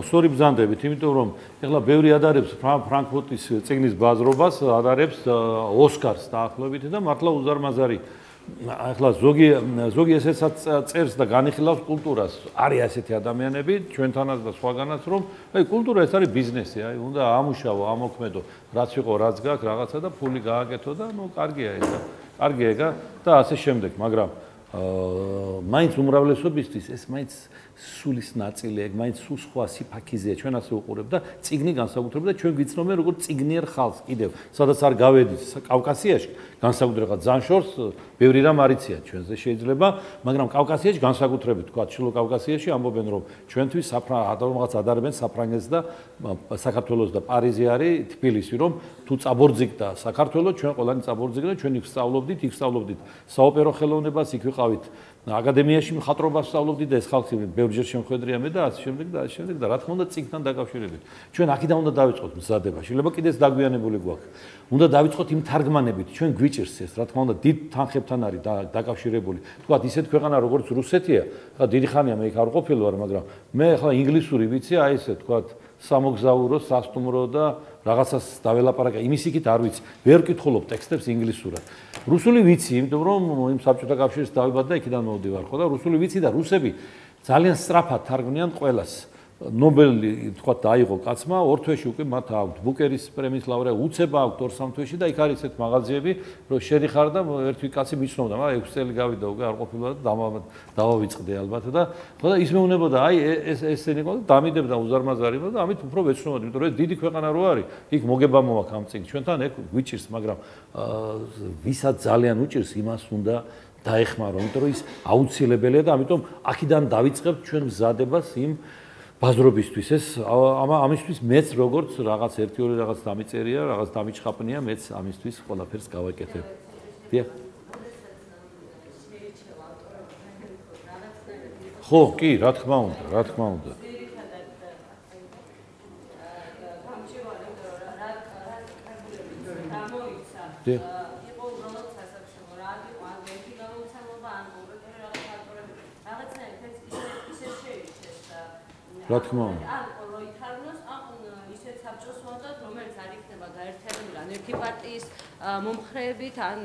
B: სწორი ბრძანდებით, იმიტომ რომ ეხლა ბევრი ადარებს ფრანკფურტის წიგნის ბაზრობას, ადარებს ოსკარს დაახლოებით და მართლა უზარმაზარი. ეხლა ზოგი ესეცაც წერს და განიხილავს კულტურას. არის ასეთი ადამიანები, ჩვენთანაც და სხვაგანაც, რომ აი კულტურა ეს არის ბიზნესი, აი უნდა ამუშავო, ამოქმედო, რაც იყო, რაც გაქვს, რაღაცა და ფული გააკეთო და ნუ კარგია ეს. კარგია ეგა და ასე შემდეგ, მაგრამ მაინც უმრავლესობისთვის ეს მაინც სულის ნაწილი, ეგ მაინც სულ სხვა სიფაქიზეა, ჩვენ ასე უყურებ და წიგნი განსაკუთრებით და ჩვენ გვიცნობენ როგორც წიგნიერ ხალხს კიდევ, სადაც არ გავედით კავკასიაში, განსაკუთრებით ზანშორს ბევრი რამ არიციან ჩვენზე შეიძლება, მაგრამ კავკასიაში განსაკუთრებით თქვა, ჩრდილო კავკასიაში ამბობენ რომ ჩვენთვის რაღაც ადარებენ საფრანგეთს და საქართველოს და პარიზი არის თბილისი, რომ თუ წაბორძიგდა საქართველოს, ჩვენ ყველანი წაბორძიგდა, ჩვენ იქ სწავლობდით, საოპერო ხელოვნებას, იქ ვიყავით აკადემიაში მხატვრობას სწავლობდით და ეს ხალხი ბევრჯერ შემხედრია მე და ასე შემდეგ და ასე შემდეგ და რა თქმა უნდა წიგნთან დაკავშირებით. ჩვენ აქედან უნდა დავიწყოთ მზადება. შეიძლება კიდეც დაგვიანებული გვაქვს. უნდა დავიწყოთ იმ თარგმანებით. ჩვენ გვიჭირს ეს, რა თქმა უნდა, დიდ თანხებთან არის დაკავშირებული. თქვათ ისეთ ქვეყანა როგორც რუსეთია, ხა დიდი ხანია მე იქ არ ყოფილი ვარ, მაგრამ მე ხა ინგლისური ვიცი, აი ესე თქვათ სამოგზაურო, სასტუმრო და რაღაცას დაველაპარაკა. იმის იქით არ ვიცი. ვერ ვკითხულობ ტექსტებს ინგლისურად. რუსული ვიცი, იმიტომ რომ იმ საბჭოთა კავშირის დავიბადე და იქიდან მოვდივარ, ხო და რუსული ვიცი და რუსები ძალიან სწრაფად თარგმნიან ყველას. ნობელი თქვა დაიღო კაცმა, ორ თვეში უკვე მათ აქვთ ბუკერის პრემიის ლაურეატი, უცება აქვთ ორ-სამ თვეში და იქ არის ესეთ მაღაზიები, რომ შედიხარ და ერთი კაცი მიცნობდა, მაგრამ 6 წელი გავიდა უკვე არ ყოფილა და დავავიწყდე ალბათ და ხო და ის მეუბნებოდა, აი ესენი იყო და დამიდებდა უზარმაზარი და ამით უფრო ვეცნობოდი, იმიტომ რომ ეს დიდი ქვეყანა რო არის, იქ მოგება მოაქვს ამ წინ. ჩვენთან ეგ გვიჭირს, მაგრამ ვისაც ძალიან უჭირს, იმას უნდა დაეხმარო, იმიტომ რომ ის აუცილებელია და ამიტომ აქედან დავიწყებთ ჩვენ მზადებას იმ ბაზრობისთვის ეს ამისთვის მეც როგორც რაღაც 1-2 რაღაც დამიწერია, რაღაც დამიჩხაპნია, მეც ამისთვის ყველაფერს გავაკეთებ. დიახ. ხო, კი, რა თქმა უნდა, რა თქმა უნდა. დიახ. რა თქმა უნდა.
N: ან პროიტარნოს, ან ისეთ საბჭოს ვადოთ, რომელიც არ იქნება გაერთიანებული ან ერთი პარტიის მომხრეებით, ან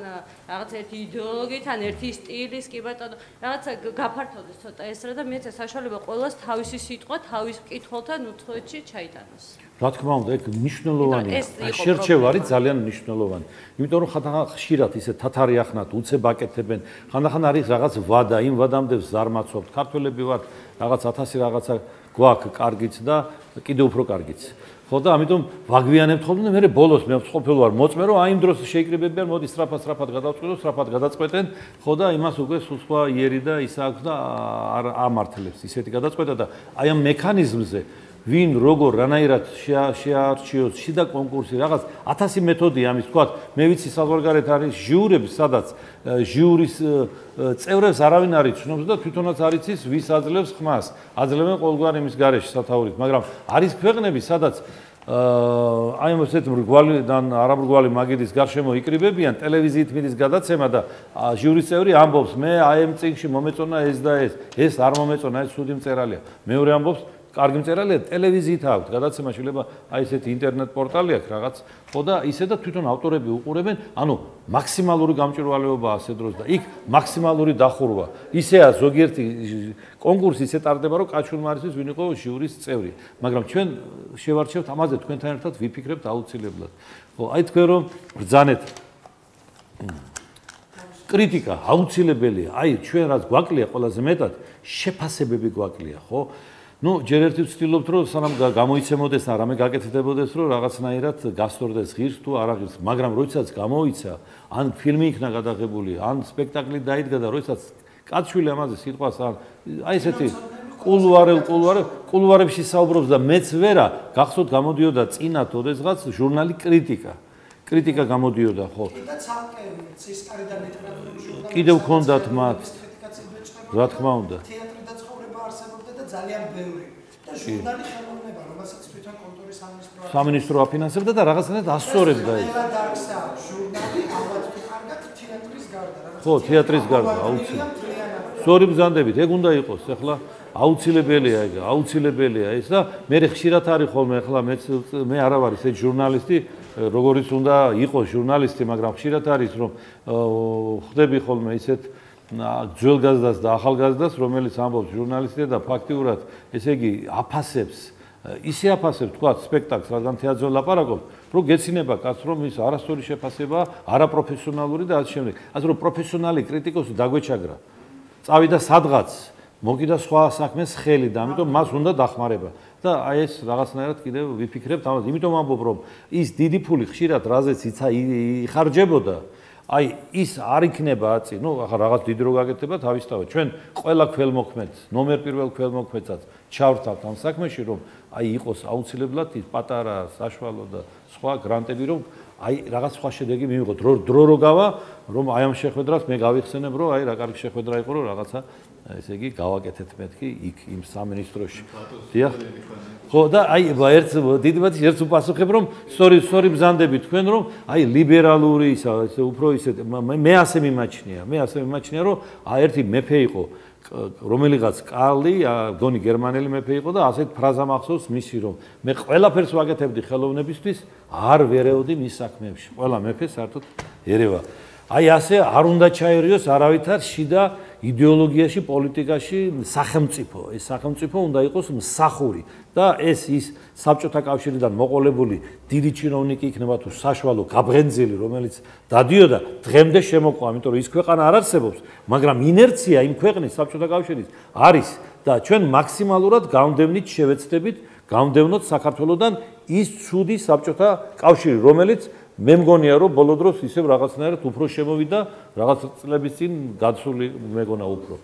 N: რაღაც ერთი იდეოლოგიით, ან ერთი სტილის, კი ბატონო, რაღაცა გაფართოვდეს ცოტა ესრა და მეც საშუალება ყველას თავისი სიტყვა, თავის კითხვათა უცხოეთში ჩაიტანოს.
B: რა თქმა უნდა, ეგ მნიშვნელოვანია. შერჩევა არის ძალიან მნიშვნელოვანი. იმიტომ რომ ხანდახან ხშირად ისე თათარი ახნათ, უცებ აკეთებენ. ხანდახან არის რაღაც ვადა, იმ ვადამდე ზარმაცობთ. ქართველები ვართ, რაღაც 1000 რაღაცა გვაქვს კარგიც და კიდევ უფრო კარგიც. ხო და ამიტომ ვაგვიანებთ ხოლმე და მე ბოლოს მე ყოფილი ვარ მოწმე რომ აი იმ დროს შეიკრიბებიან, მოდი სწრაფად გადავწყვეტო, სწრაფად გადაწყვეტენ, ხო და იმას უკვე სხვა იერი და ის აქვს და არ ამართლებს ისეთი გადაწყვეტა და აი ამ მექანიზმზე ვინ როგორ რანაირად შეარჩიოს შიდა კონკურსი რაღაც 1000 მეთოდია ამის თქვა მე ვიცი საზღვარგარეთ არის ჟიურები სადაც ჟიურის წევრებს არავინ არ იცნობს და თვითონაც არ იცის ვის აძლევს ხმას აძლევენ ყოველგვარ იმის გარეშე სათაურით მაგრამ არის ქვეყნები სადაც აი მოსეთ მრგვალიდან არამრგვალი მაგიდის გარშემო იკრიბებიან ტელევიზიით მიდის გადაცემა და ჟიურის წევრი ამბობს მე აი ამ წიგნში მომეწონა ეს და ეს არ მომეწონა ეს სუდი მწერალია მეორე ამბობს კარგი მწერალია ტელევიზიით აქვს გადაცემა შეიძლება აი ესეთი ინტერნეტ პორტალი აქვს რაღაც ხო და ისე და თვითონ ავტორები უყურებენ ანუ მაქსიმალური გამჭვირვალეობაა ასე დროს და იქ მაქსიმალური დახურვა ისეა ზოგიერთი კონკურსი ისე ტარდება რომ კაჩუნმა არისთვის ვინ იყო ჟიურის წევრი მაგრამ ჩვენ შევარჩევთ ამაზე თქვენთან ერთად ვიფიქრებთ აუცილებლად ხო აი თქვენ რომ ბრძანეთ კრიტიკა აუცილებელია აი ჩვენ რაც გვაკლია ყველაზე მეტად შეფასებები გვაკლია ხო ну ჯერ ერთი ვცდილობთ რომ სანამ გამოიცემოდეს და რამე გაკეთდებოდეს რომ რაღაცნაირად გასწორდეს ღირს თუ არა ღირს მაგრამ როდესაც გამოიცა ან ფილმი იქნა გადაღებული ან სპექტაკლი დაიდგა და როდესაც კაცშვილი ამაზე სიტყვას არ აი ესეთი კულუარებში საუბრობს და მეც ვერა გახსოვთ გამოდიოდა წინათ ოდესღაც ჟურნალი კრიტიკა გამოდიოდა ხო კიდევ ქონდათ მათ რა თქმა უნდა
L: ძალიან ბევრი და ჟურნალი ხელოვნება, რომელსაც თვითონ კულტურის
B: სამინისტრო აფინანსებდა და რაღაცნაირად ასწორებდა ეს.
L: ჟურნალი ალბათ თუ კარგად თეატრის გარდა.
B: ხო, თეატრის გარდა, აუცილებლად. სწორი ბრძანდებით, ეგ უნდა იყოს, ახლა აუცილებელია ეს და მე ხშირად არის ხოლმე ახლა მე არა ვარ ისეთი ჟურნალისტი, როგორიც უნდა იყოს ჟურნალისტი, მაგრამ ხშირად არის რომ ხვდები ხოლმე ისეთ ძველგაზრდას და ახალგაზრდას, რომელიც ამბობს ჟურნალისტია და ფაქტიურად, ესე იგი, ისე აფასებს, თქვა, სპექტაკლს, რადგან თეატრზე ლაპარაკობ, რომ გეცინება კაცს, რომ ის არასწორი შეფასება, არაპროფესიონალური და ასე შემდეგ. ასე რომ პროფესიონალი კრიტიკოსი დაგვეჩაგრა. წავიდა სადღაც, მოკიდა სხვა საქმეს ხელი და ამიტომ მას უნდა დახმარება. და აი ეს რაღაცნაირად კიდევ ვიფიქრებთ ამაზე. იმიტომ ამბობ, რომ ის დიდი ფული ხშირად რაზეც იხარჯებოდა აი ის არ იქნება აწი, ნუ ახლა რაღაც დიდი რო გაკეთდება თავისთავად. ჩვენ ყველა ქველმოქმედს, ნომერ პირველ ქველმოქმედსაც ჩავრთავთ ამ საქმეში, რომ აი იყოს აუცილებლად ის პატარა, საშუალო და სხვა გრანტები, რომ აი რაღაც სხვა შედეგი მივიღოთ. დრო რო გავა, რომ აი ამ შეხვედრას მე გავიხსენებ, რომ აი რა კარგი შეხვედრა იყო, რომ რაღაცა ესე იგი გავაკეთეთ მეთქი იქ იმ სამინისტროში. დიახ. ხო და აი ერთ დიდმაც ერთს უპასუხებ რომ სწორი ბრძანდები თქვენ რომ აი ლიბერალური ისა უფრო ისე მე ასე მიმაჩნია რომ აი ერთი მეფე იყო რომელიღაც კალი გონი გერმანელი მეფე იყო და ასეთ ფრაზა მახსოვს მისი რომ მე ყველაფერს ვაკეთებდი ხელოვნებისთვის არ ვერეოდი მის საქმეებში ყველა მეფე საერთოდ ერევა აი ასე არ უნდა ჩაერიოს არავითარ შიდა იდეოლოგიაში, პოლიტიკაში სახელმწიფო. ეს სახელმწიფო უნდა იყოს მსახური და ეს ის საბჭოთა კავშირიდან მოყოლებული დიდი ჩინოვნიკი იქნება თუ საშუალო გაბღენძილი, რომელიც დადიოდა დღემდე შემოყვა, იმიტომ რომ ის ქვეყანა არ არსებობს, მაგრამ ინერცია იმ ქვეყნის საბჭოთა კავშირის არის და ჩვენ მაქსიმალურად გამდევნით შევეცდებით გამდევნოთ საქართველოსთან ის ცუდი საბჭოთა კავშირი, რომელიც მე მგონია რომ ბოლო დროს ისევ რაღაცნაირად უფრო შემოვიდა რაღაც წლების წინ გაცული მეგონა უფრო.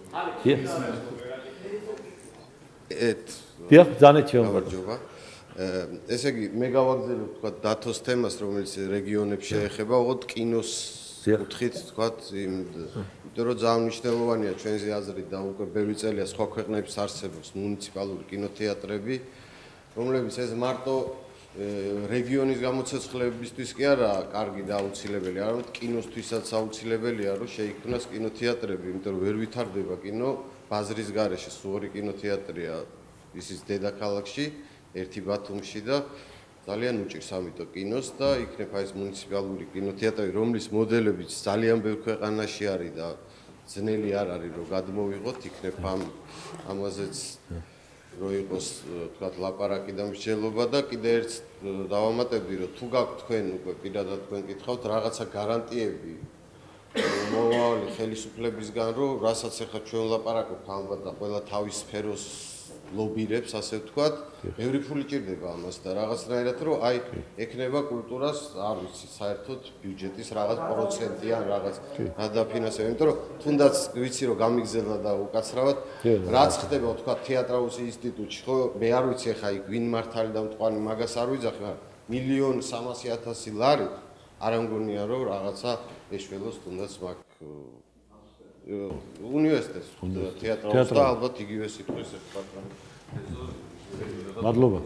B: დიახ, ძალიან
O: გამარჯობა. ესე იგი, მე გავაგზავნებ თქვა დათოს თემას, რომელიც რეგიონებს შეეხება, უბრალოდ კინოს კუთხით თქვა, იმიტომ რომ ძალიან მნიშვნელოვანია ჩვენზე აზრით და უკვე ბევრი წელია სხვა ქვეყნების არსებობს მუნიციპალური კინოთეატრები, რომლებიც ეს მარტო რეგიონის გამოცეცხლებისთვის კი არა კარგი და აუცილებელი, არამედ კინოსთვისაც აუცილებელია, რომ შეიქმნას კინოთეატრები, იმიტომ რომ ვერ ვითარდება კინო ბაზრის გარეშე, სუღორი კინოთეატრია ისიც დედაქალაქში, ერთი ბათუმში და ძალიან უჭირს ამიტომ კინოს და იქნება ეს მუნიციპალური კინოთეატრი, რომლის მოდელებიც ძალიან ბევრ ქვეყანაში არის და ძნელი არ არის რომ გადმოვიღოთ, იქნება ამაზეც რო იყოს თქვათ ლაპარაკი და მსჯელობა და კიდე ერთ დავამატებდი რომ თუ გაქვთ თქვენ უკვე პირადად თქვენ კითხავთ რაღაცა გარანტიები მომავალი ხელისუფლებისგან რომ რასაც ახლა ჩვენ ლაპარაკობთ ალბათ და ყველა თავის სფეროს ლობირებს ასე ვთქვათ ბევრი ფული ჭირდება ამას და რაღაცნაირად რომ აი ეკნება კულტურას არ ვიცი საერთოდ ბიუჯეტის რაღაც პროცენტი ან რაღაც გადაფინანსება იმიტომ რომ თუნდაც ვიცი რომ გამიგზელდა და უკაცრავად რაც ხდება ვთქვათ თეატრალურ ინსტიტუტში ხო მე არ ვიცი ახლა იქ ვინ მართალი და მტყვანი მაგას არ ვიძახი მაგრამ 1,300,000 ლარი არ ამგონია რომ რაღაცა ეშველოს თუნდაც მაგ უნივერსიტეტს თეატრალს და ალბათ იგივე სიტყვის ეხება.
B: მადლობა.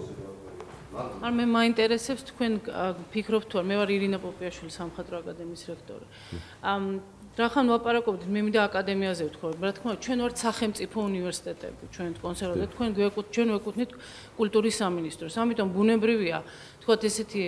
P: არ მე მაინტერესებს თქვენ ფიქრობთ თუ არ მე ვარ ირინა პოპიაშვილი სამხატვრო აკადემიის რექტორი. რახან ვაპარაკობთ მე მინდა აკადემიაზე ვთქვა, რა თქმა უნდა ჩვენ ვართ სახელმწიფო უნივერსიტეტები, ჩვენ კონსერვატორი და თქვენ ჩვენ ვეკუთვნით კულტურის სამინისტროს. ამიტომ ბუნებრივია თქვათ ესეთი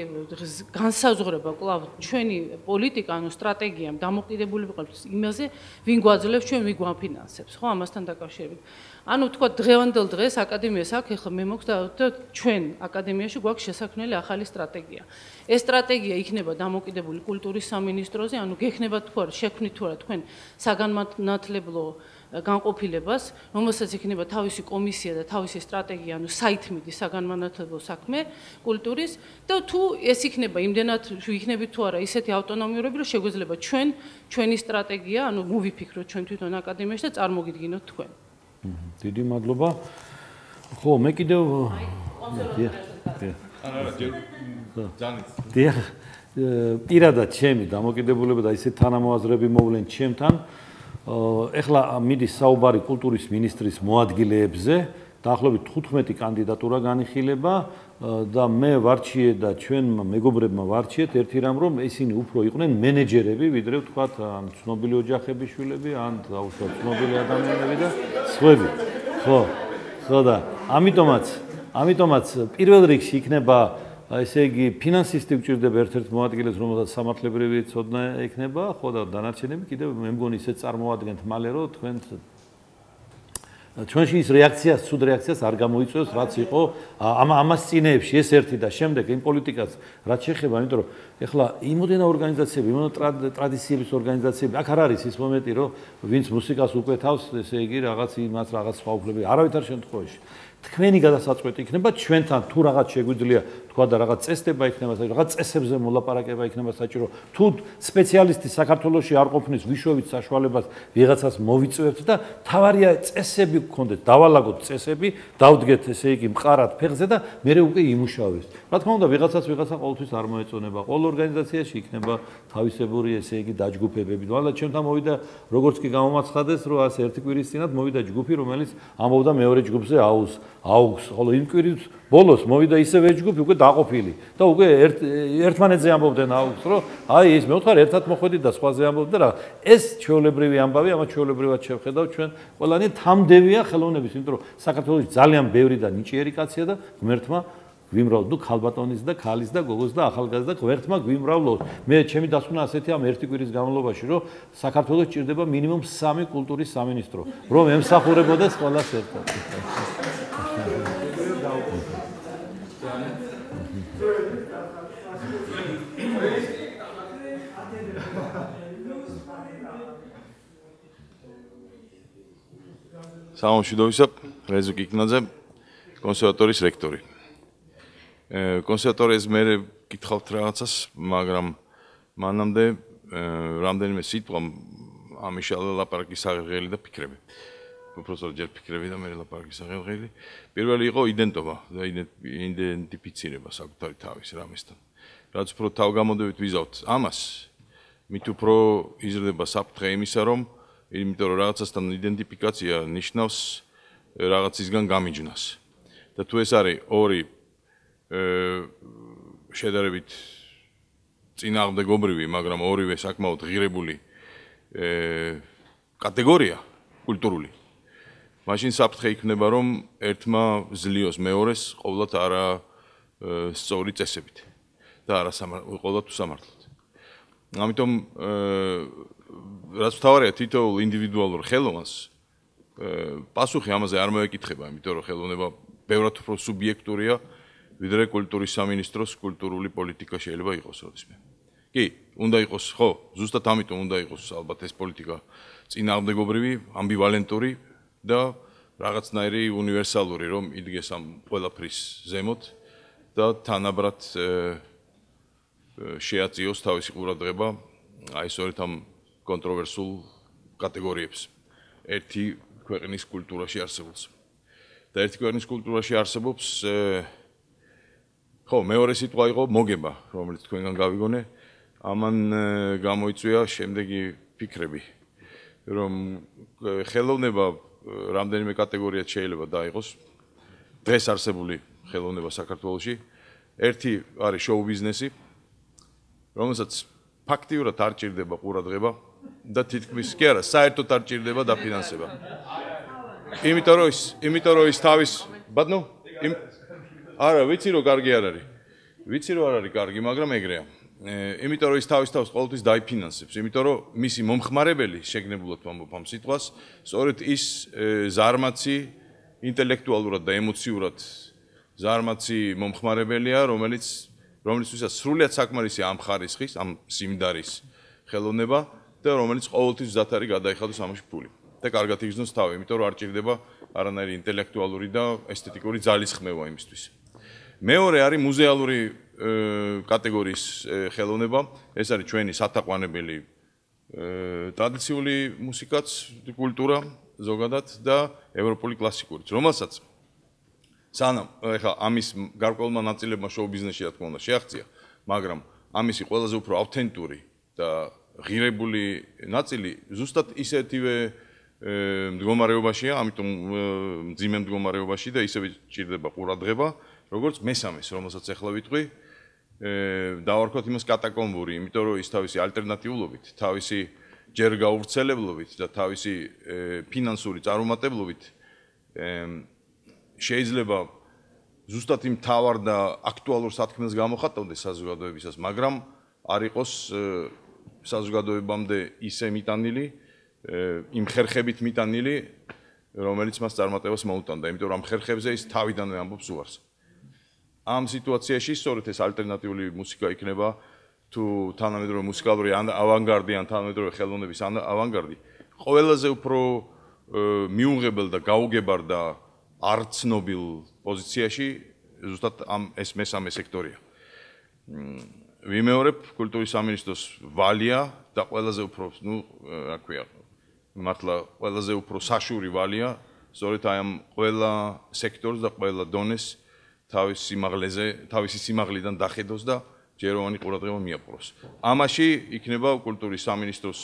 P: განსაზღვრება კვლავ ჩვენი პოლიტიკა ანუ სტრატეგია დამოკიდებული ვიყავთ იმაზე ვინ გვაძლევს ჩვენ ვინ გვაფინანსებს ხო ამასთან დაკავშირებით ანუ თქვათ დღევანდელ დღეს აკადემიას აქვს ეხლა მე მოქვს და ჩვენ აკადემიაში გვაქვს შესაქმნელი ახალი სტრატეგია ეს სტრატეგია იქნება დამოკიდებული კულტურის სამინისტროზე ანუ გექნება თუ არა შექმნით თუ არა თქვენ საგანმანათლებლო განყოფილებას, რომელსაც იქნება თავისი კომისია და თავისი სტრატეგია, ანუ საითმიდი საგანმანათლებლო საქმე კულტურის და თუ ეს იქნება იმდენად იქნებით თუ არა ისეთი ავტონომიურები, რომ შეგვეძლება ჩვენი სტრატეგია, ანუ მოვიფიქროთ ჩვენ თვითონ აკადემიაში და წარმოგიდგინოთ თქვენ.
B: დიდი მადლობა. ხო, მე კიდევ პირადად ჩემი დამოკიდებულება და ისეთ თანამოაზრები მოვლენ ჩემთან ეხლა მიდის საუბარი კულტურის მინისტრის მოადგილეებზე, დაახლოებით 15 კანდიდატურა განიხილება და მე ვარჩიე და ჩვენმა მეგობრებმა ვარჩიეთ ერთი რამ რომ ისინი უფრო იყვნენ მენეჯერები, ვიდრე ვთქვათ ან ცნობილი ოჯახების შვილები, ან დაუშვათ ცნობილი ადამიანები და სხვები. ხო და ამიტომაც პირველ რიგში იქნება ესე იგი ფინანსისტი გვჭირდება ერთ-ერთ მოადგილეს, რომელსაც სამართლებრივი ცოდნა ექნება, ხო და დანარჩენები კიდევ მე მგონი ისე წარმოადგენთ მალე რომ ჩვენში ის რეაქციას, ცუდ რეაქციას არ გამოიწვევს, რაც იყო ამას წინეებში ეს ერთი და შემდეგ იმ პოლიტიკას რაც შეეხება, იმიტომ რომ ეხლა იმოდენა ორგანიზაციები, ტრადიციების ორგანიზაციები, აქ არ არის ის მომენტი, რომ ვინც მუსიკას უკვეთავს, ესე იგი რაღაც იმას რაღაც სხვა უფლებები, არავითარ შემთხვევაში. თქვენი გადასაწყვეტი იქნება ჩვენთან თუ რაღაც შეგვიძლია თქვა და რაღაც წესდება იქნება საჭირო, რაღაც წესებზე მოლაპარაკება იქნება საჭირო. თუ სპეციალისტი საქართველოში არ ყოფნის ვიშვებით საშუალებას ვიღაცას მოვიწევთ და თავარია წესები გქონდეთ, დავალაგოთ წესები, დავდგეთ ესე იგი მყარად ფეხზე და მე უკვე იმუშავეს. რა თქმა უნდა, ვიღაცას ვიღაცა ყოველთვის არ მოეწონება. ყოველ ორგანიზაციაში იქნება თავისებური ესე იგი დაჯგუფებები. მაგრამ ჩემთან მოვიდა როგორც კი გამომაცხადეს, რომ ასე ერთი კვირის წინათ მოვიდა ჯგუფი, რომელიც ამბობდა მეორე ჯგუფზე აუგს, ხოლო იმ კვირის ბოლოს მოვიდა ისევ ეს ჯგუფი უკვე დაყოფილი და უკვე ერთმანეთზე ამბობდნენ აუგს, რომ აი ეს მე ვთქვარ ერთად მოხვედით და სხვაზე ამბობდნენ და ეს ჩვეულებრივი ამბავი, ამას ჩვეულებრივად შევხედავ ჩვენ ყველანი თამდევია ხელოვნების, იმიტომ რომ საქართველოში ძალიან ბევრი და ნიჭიერი კაცია და ღმერთმა გვიმრავლოთ, ნუ ქალბატონის და ქალის და გოგოს და ახალგაზრდა ღმერთმა გვიმრავლოთ. მე ჩემი დასკვნა ასეთია ამ ერთი კვირის განმავლობაში, რომ საქართველოს ჭირდება მინიმუმ 3 კულტურის სამინისტრო, რომ ემსახურებოდეს ყველას ერთად.
Q: სამშვიდობისა, რეზო კიკნაძე, კონსერვატორიის რექტორი. კონსერვატორიას მე გითხავთ რაღაცას, მაგრამ მანამდე რამდენიმე სიტყვა ამიშალა ლაპარაკის აღელღელი და ფიქრები. უბრალოდ ჯერ ფიქრები და მე ლაპარაკის აღელღელი. პირველი იყო იდენტობა და იდენტიფიცირება საკუთარი თავის რამესთან. რაც უფრო თავგამოდებით ვიზავთ ამას, მით უფრო იზრდება საფრთხე იმისა, რომ იმიტომ რომ რაღაცასთან იდენტიფიკაცია ნიშნავს რაღაცისგან გამიჯნას. და თუ ეს არის ორი შედარებით წინააღმდეგობრივი, მაგრამ ორივე საკმაოდ ღირებული კატეგორია კულტურული. მაშინ საფრთხე იქნება, რომ ერთმა ზლიოს მეორეს ყოველად არა სწორი წესებით და არა ყოველად უსამართლოდ. ამიტომ რაც მთავარია თითოეულ ინდივიდუალურ ხელოვნებას პასუხი ამაზე არ მოეკითხება, იმიტომ რომ ხელოვნება ბევრად უფრო სუბიექტურია, ვიდრე კულტურის სამინისტროს კულტურული პოლიტიკა შეიძლება იყოს როდისმე. კი, უნდა იყოს, ხო, ზუსტად ამიტომ უნდა იყოს ალბათ ეს პოლიტიკა წინააღმდეგობრივი, ამბივალენტური და რაღაცნაირი უნივერსალური, რომ იდგეს ამ ყველაფრის ზემოთ და თანაბრად შეაწიოს თავისი ყურადღება აი სწორედ ამ კონტროვერსულ კატეგორიებს. ერთი ქვეყნის კულტურაში არსებობს. და ერთი ქვეყნის კულტურაში არსებობს ხო, მეორე სიტყვა იყო მოგება, რომელიც თქვენგან გავიგონე. ამან გამოიწვია შემდეგი ფიქრები, რომ ხელოვნება რამდენიმე კატეგორიად შეიძლება დაიყოს. დღეს არსებული ხელოვნება საქართველოში ერთი არის შოუ ბიზნესი, რომელსაც ფაქტიურად არ ჭირდება ყურადღება და თითქმის კი არა, საერთოდ არ ჭირდება დაფინანსება. იმიტომ რომ ის თავის ბატონო არა, ვიცი რომ კარგი არ არის. ვიცი რომ არ არის კარგი, მაგრამ ეგრეა. იმიტომ რომ ის თავის ყოველთვის დაიფინანსებს, იმიტომ რომ მისი მომხმარებელი შეგნებულად ვამბობ ამ სიტყვას, სწორედ ის ზარმაცი ინტელექტუალურად და ემოციურად ზარმაცი მომხმარებელია, რომელიცაც სრულიად საკმარისია ამ ხარისხის, ამ სიმდარის ხელოვნება და რომელიც ყოველთვის მზად არის გადაიხადოს ამაში ფული. და კარგად იგრძნოს თავი, იმიტომ რომ არ ჭირდება არანაირი ინტელექტუალური და ესთეტიკური ძალისხმევა იმისთვის. მეორე არის მუზეალური კატეგორიის ხელოვნება, ეს არის ჩვენი სათაყვანებელი ტრადიციული მუსიკაც, კულტურა ზოგადად და ევროპული კლასიკურიც, რომელსაც სანამ ეხლა ამის გარკვეულმა ნაწილებმა შოუ ბიზნესში რა თქმა უნდა შეაღწია, მაგრამ ამისი ყველაზე უფრო ავთენტური და ღირებული ნაწილი ზუსტად ისეთივე მდგომარეობაშია, ამიტომ მძიმე მდგომარეობაში და ისევე ჭირდება ყურადღება, როგორც მესამეს, რომელსაც ახლა ვიტყვი, დავარქვათ იმას კატაკომბური, იმიტომ რომ ის თავისი ალტერნატიულობით, თავისი ჯერ გავრცელებლობით და თავისი ფინანსური წარუმატებლობით შეიძლება ზუსტად იმ თავარ და აქტუალურ სათქმელს გამოხატავდეს საზოგადოებისას, მაგრამ არ იყოს საზოგადოებამდე ისე მიტანილი, იმ ხერხებით მიტანილი, რომელიც მას წარმატებას მოუტანდა, იმიტომ რომ ამ ხერხებზე ის თავიდანვე ამბობს უარს. ამ სიტუაციაში სწორედ ეს ალტერნატიული მუსიკა იქნება თუ თანამედროვე მუსიკალური ავანგარდი ან თანამედროვე ხელოვნების ავანგარდი ყველაზე უფრო მიუღებელ და გაუგებარ და არცნობილ პოზიციაში ზუსტად ეს მესამე სექტორია. ვიმეორებ კულტურის სამინისტროს ვალია და ყველაზე უფრო, რა ქვია, მართლა ყველაზე უფრო საშური ვალია, სწორედ აი ამ ყველა სექტორს და ყველა დონეს თავისი სიმაღლიდან დახედოს და ჯეროვანი ყურადღება მიაპყროს. ამაში იქნება კულტურის სამინისტროს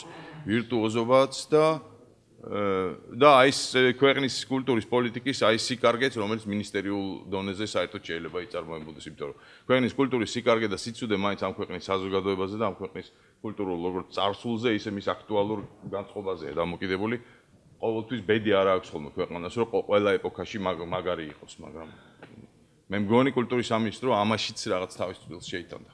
Q: ვირტუოზობაც და აი ეს ქვეყნის კულტურის პოლიტიკის აი სიკარგეც, რომელიც მინისტერიულ დონეზე საერთოდ შეიძლება იწარმოებოდეს, იმიტომ რომ ქვეყნის კულტურის სიკარგე და სიცუდე მაინც ამ ქვეყნის საზოგადოებაზე და ამ ქვეყნის კულტურულ როგორც წარსულზე, ისე მის აქტუალურ განწყობაზეა დამოკიდებული. ყოველთვის ბედი არ აქვს ხოლმე ქვეყანას, რომ ყველა ეპოქაში მაგარი იყოს, მაგრამ მე მგონი კულტურის სამინისტრო ამაშიც რაღაც თავის თვალს შეიტანდა.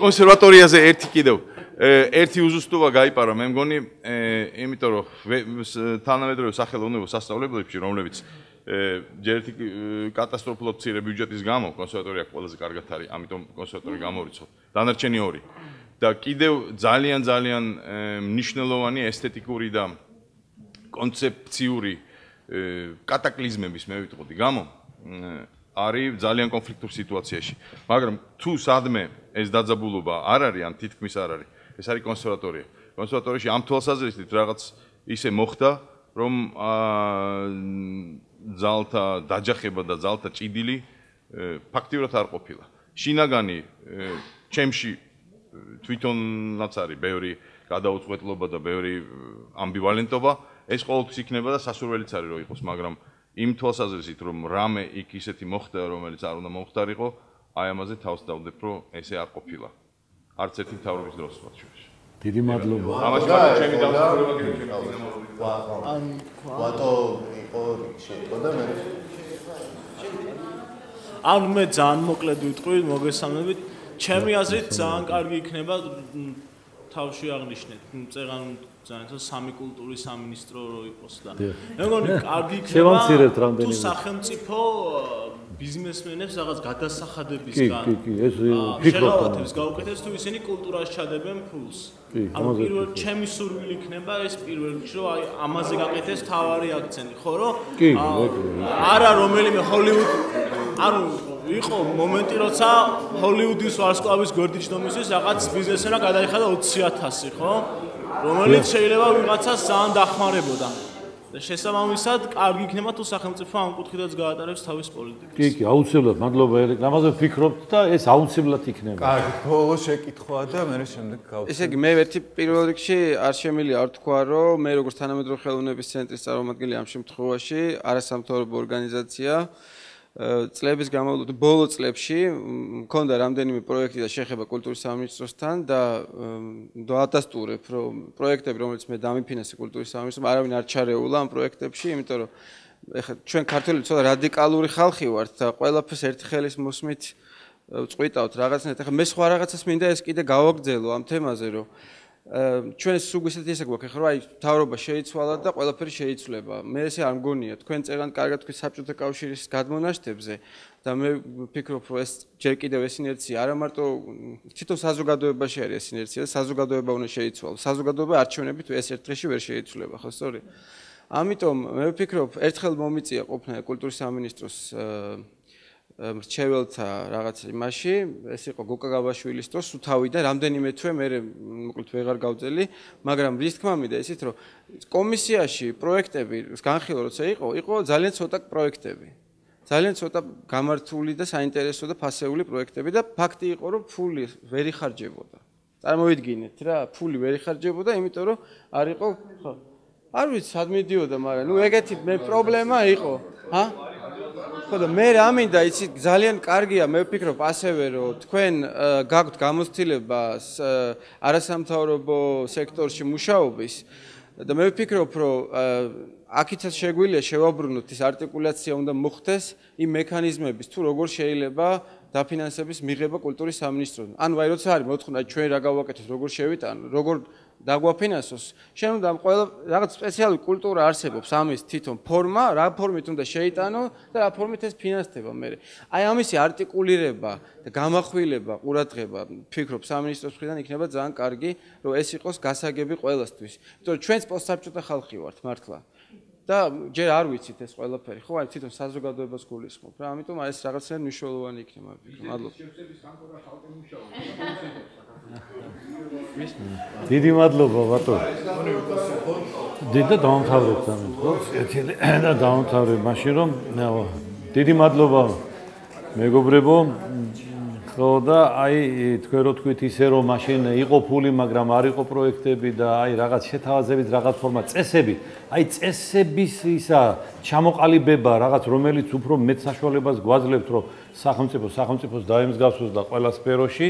Q: კონსერვატორიაზე ერთი უზუსტობა გაიპარა, მე მგონი, იმიტომ რომ თანამედროვე სახელოვნებო სასწავლებლებში, რომლებიც ჯერ ერთი კატასტროფულად მცირე ბიუჯეტის გამო კონსერვატორია ყველაზე კარგად არის, ამიტომ კონსერვატორი გამორიცხო. დანარჩენი ორი. და კიდევ ძალიან მნიშვნელოვანი ესთეტიკური და კონცეფციური კატაკლიზმების მე ვიტყოდი გამო არის ძალიან კონფლიქტურ სიტუაციაში. მაგრამ თუ სადმე ეს დაძაბულობა არ არის, ან თითქმის არ არის, ეს არის კონსერვატორია. კონსერვატორიაში ამ თვალსაზრისით რაღაც ისე მოხდა, რომ ძალთა დაჯახება და ძალთა ჭიდილი ფაქტიურად არ ყოფილა. შინაგანი ჩემში თვითონაც არის ბევრი გადაუწყვეტლობა და ბევრი ამბივალენტობა, ეს ყოველთვის იქნება და სასურველიც არის რომ იყოს, მაგრამ იმ თვალსაზრისით რომ რამე იქ ისეთი მოხდა, რომელიც არ უნდა მომხდარიყო, აი ამაზე თავს დავდებ, რომ ესე არ ყოფილა. არც ერთი მთავრობის დროს ვთქვათ შუაში.
B: დიდი მადლობა.
Q: ამაში მაგრამ ჩემი დამსახურება კიდევ ჩემი
A: ან ვატო იყო შეიტყო და მე
R: ან მე ძალიან მოკლედ ვიტყვი, მოგესალმებით. ჩემი აზრით ძალიან კარგი იქნება თავში აღნიშნეთ, წერან ძალიან სამი კულტურის სამინისტრო რო იყოს და მე მგონი კარგი იქნება თუ სახელმწიფო ბიზნესმენებს რაღაც გადასახადებისგან
B: ეს ფიქრობ
R: გაუკეთებს თუ ისინი კულტურაში ჩადებენ ფულს. ანუ პირველ ჩემი სურვილი იქნება ეს პირველ რიგში რომ აი ამაზე გაკეთდეს თავარი აქცენტი, ხო რომ არა რომელიმე ჰოლივუდ ანუ იყო მომენტი როცა ჰოლივუდის ვარსკვლავის გვერდიჩნომისთვის რაღაც ბიზნესმენმა გადაიხადა 20,000, ხო? რომელიც შეიძლება ვიღაცას ძალიან დახმარებოდა. და შესაბამისად, კარგი იქნება თუ სახელმწიფო ამ კუთხითაც გაატარებს თავის პოლიტიკას.
B: კი, აუცილებლად, მადლობა ერიკ. ამაზე ვფიქრობთ და ეს აუცილებლად იქნება.
A: კარგი, ბოლო შეკითხვა და მე შემდეგ გავწევ.
F: ესე იგი, მე ერთი პირველ რიგში არ შემიძლია არ თქვა, რომ მე როგორც თანამედროვე ხელოვნების ცენტრის წარმომადგენელი ამ შემთხვევაში არასამთავრობო ორგანიზაცია წლების განმავლობაში ბოლო წლებში მქონდა რამდენიმე პროექტი და შეხება კულტურის სამინისტროსთან და დაადასტურებ რომ პროექტები რომელიც მე დამიფინანსე კულტურის სამინისტრომ არავინ არ ჩარეულა ამ პროექტებში, იმიტომ რომ ეხლა ჩვენ ქართველები ცოტა რადიკალური ხალხი ვართ და ყველაფერს ერთი ხელის მოსმით წყვიტავთ რაღაცნაირად. ეხლა მე სხვა რაღაცას მინდა ეს კიდე გავაგრძელო ამ თემაზე რომ ჩვენ სულ ისეთი ესე გვაქვს ხო აი თავრობა შეიცვალა და ყველაფერი შეიცვლება. მე ესე არ მგონია, თქვენ წერან კარგად თქვენ საბჭოთა კავშირის გადმონაშთებზე და მე ვფიქრობ რომ ეს ჯერ კიდევ ეს ინერცია არა მარტო თვითონ საზოგადოებაში არის ეს ინერცია, საზოგადოება უნდა შეიცვალოს. საზოგადოება არჩევნებით ეს ერთ დღეში ვერ შეიცვლება, ხო სწორია? ამიტომ მე ვფიქრობ ერთხელ მომიწია ყოფნა კულტურის სამინისტროს მრჩეველთა რაღაც იმაში, ეს იყო გოკა გაბაშვილის დროს, თავიდან რამდენიმე თვე მე მოკლედ ვეღარ გავწელი, მაგრამ რის თქმა მინდა ისიც რომ კომისიაში პროექტები განხილვა როცა იყო ძალიან ცოტა პროექტები. ძალიან ცოტა გამართული და საინტერესო და ფასეული პროექტები და ფაქტი იყო რომ ფული ვერ იხარჯებოდა. წარმოვიდგინეთ რა, ფული ვერ იხარჯებოდა, იმიტომ რომ არ იყო ხო. არ ვიცი სად მიდიოდა, მაგრამ ნუ ეგეთი მე პრობლემა იყო, ჰა? ხო და მე რა მინდა იცი ძალიან კარგია მე ვფიქრობ ასევე რომ თქვენ გაქვთ გამოცდილება არასამთავრობო სექტორში მუშაობის და მე ვფიქრობ რომ აქითაც შეგვიძლია შევაბრუნოთ ის არტიკულაცია უნდა მოხდეს იმ მექანიზმების თუ როგორ შეიძლება დაფინანსების მიღება კულტურის სამინისტროსთან. ანუ აი როცა არის მოთხოვნა ჩვენ რა გავაკეთოთ, როგორ შევიტანო, როგორ დაგვაფინანსოს, შენ უნდა ყველა რაღაც სპეციალური კულტურა არსებობს, ამის თვითონ ფორმა, რა ფორმით უნდა შეიტანო და რა ფორმით ეს ფინანსდება მე. აი ამისი არტიკულირება და გამახვილება, ყურადღება, ვფიქრობ სამინისტროს მხრიდან იქნება ძალიან კარგი, რომ ეს იყოს გასაგები ყველასთვის. იმიტომ რომ ჩვენც პოსტსაბჭოთა ხალხი ვართ მართლა. და ჯერ არ ვიცით ეს ყველაფერი, ხო, აი თვითონ საზოგადოებას გულისხმობ რა, ამიტომ აი ეს რაღაცნაირად მნიშვნელოვანი იქნება, ვფიქრობ. მადლობა.
B: დიდი მადლობა ბატონო. დიდი დავამთავრებთ ამით, ხო? ერთიდი და დავამთავრებ მაშინ რომ დიდი მადლობა მეგობრებო. ხო და აი თქვენ რო თქვით ისე რომ მაშინ იყო ფული, მაგრამ არ იყო პროექტები და აი რაღაც შეთავაზებით, რაღაც ფორმა წესები. აი წესების ისა ჩამოყალიბება რაღაც რომელიც უფრო მეტ საშუალებას გვაძლევთ რომ სახელმწიფოს დაემსგავსოს და ყველა სფეროში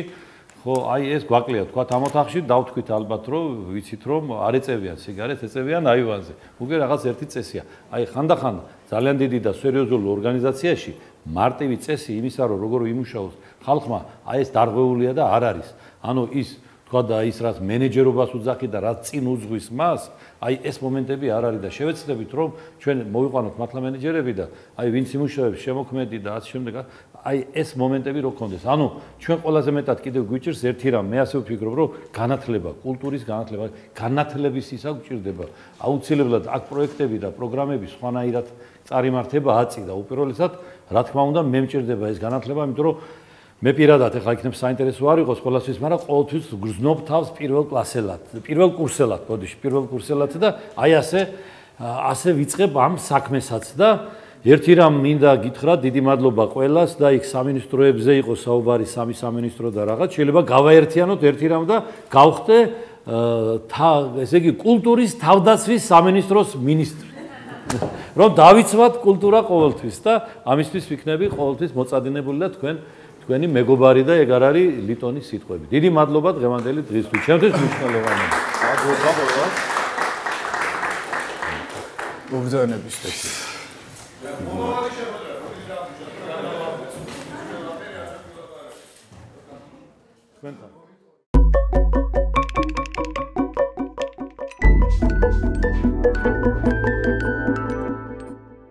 B: ხო, აი ეს გვაკლია თქვა ამ ოთახში დავთქვით ალბათ რომ ვიცით რომ არ ეწევიან სიგარეტს, ეწევიან აივანზე. უკვე რაღაც ერთი წესია. აი ხანდახან ძალიან დიდი და სერიოზული ორგანიზაციაში მარტივი წესი იმისა რომ როგორ იმუშაოს ხალხმა, აი ეს დარღვეულია და არ არის. ანუ ის თქვა და ის რაც მენეჯერობას უძახი და რაც წინ უძღვის მას, აი ეს მომენტები არ არის და შევეცდებით რომ ჩვენ მოვიყვანოთ მართლა მენეჯერები და აი ვინც იმუშავებს შემოქმედი და ასე შემდეგ, აი ეს მომენტები რო გქონდეს. ანუ ჩვენ ყველაზე მეტად კიდევ გვიჭირს ერთი რამ, მე ასე ვფიქრობ რომ განათლება, კულტურის განათლება, განათლების ისა გვჭირდება. აუცილებლად აქ პროექტები და პროგრამები სხვანაირად წარიმართება აწი და უპირველესად რა თქმა უნდა მე მჭირდება ეს განათლება, იმიტომ რომ მე პირადად ახლა იქნებ საინტერესო არ იყოს ყველასთვის, მაგრამ ყოველთვის გრძნობ თავს პირველ კლასელად, პირველ კურსელად, ბოდიში, პირველ კურსელად და აი ასე ვიწყებ ამ საქმესაც და ერთი რამ მინდა გითხრათ, დიდი მადლობა ყველას და იქ სამინისტროებზე იყო საუბარი, სამი სამინისტრო და რაღაც, შეიძლება გავაერთიანოთ ერთი რამ და გავხდე ესე იგი კულტურის თავდაცვის სამინისტროს მინისტრი. რომ დავიცვათ კულტურა ყოველთვის და ამისთვის ვიქნები ყოველთვის მოწადინებული და თქვენი მეგობარი და ეგ არ არის ლიტონის სიტყვები. დიდი მადლობა დღევანდელი დღისთვის. ჩემთვის მნიშვნელოვანია.
A: მადლობა ყველას. მოგზაურობისთვის. თქვენთან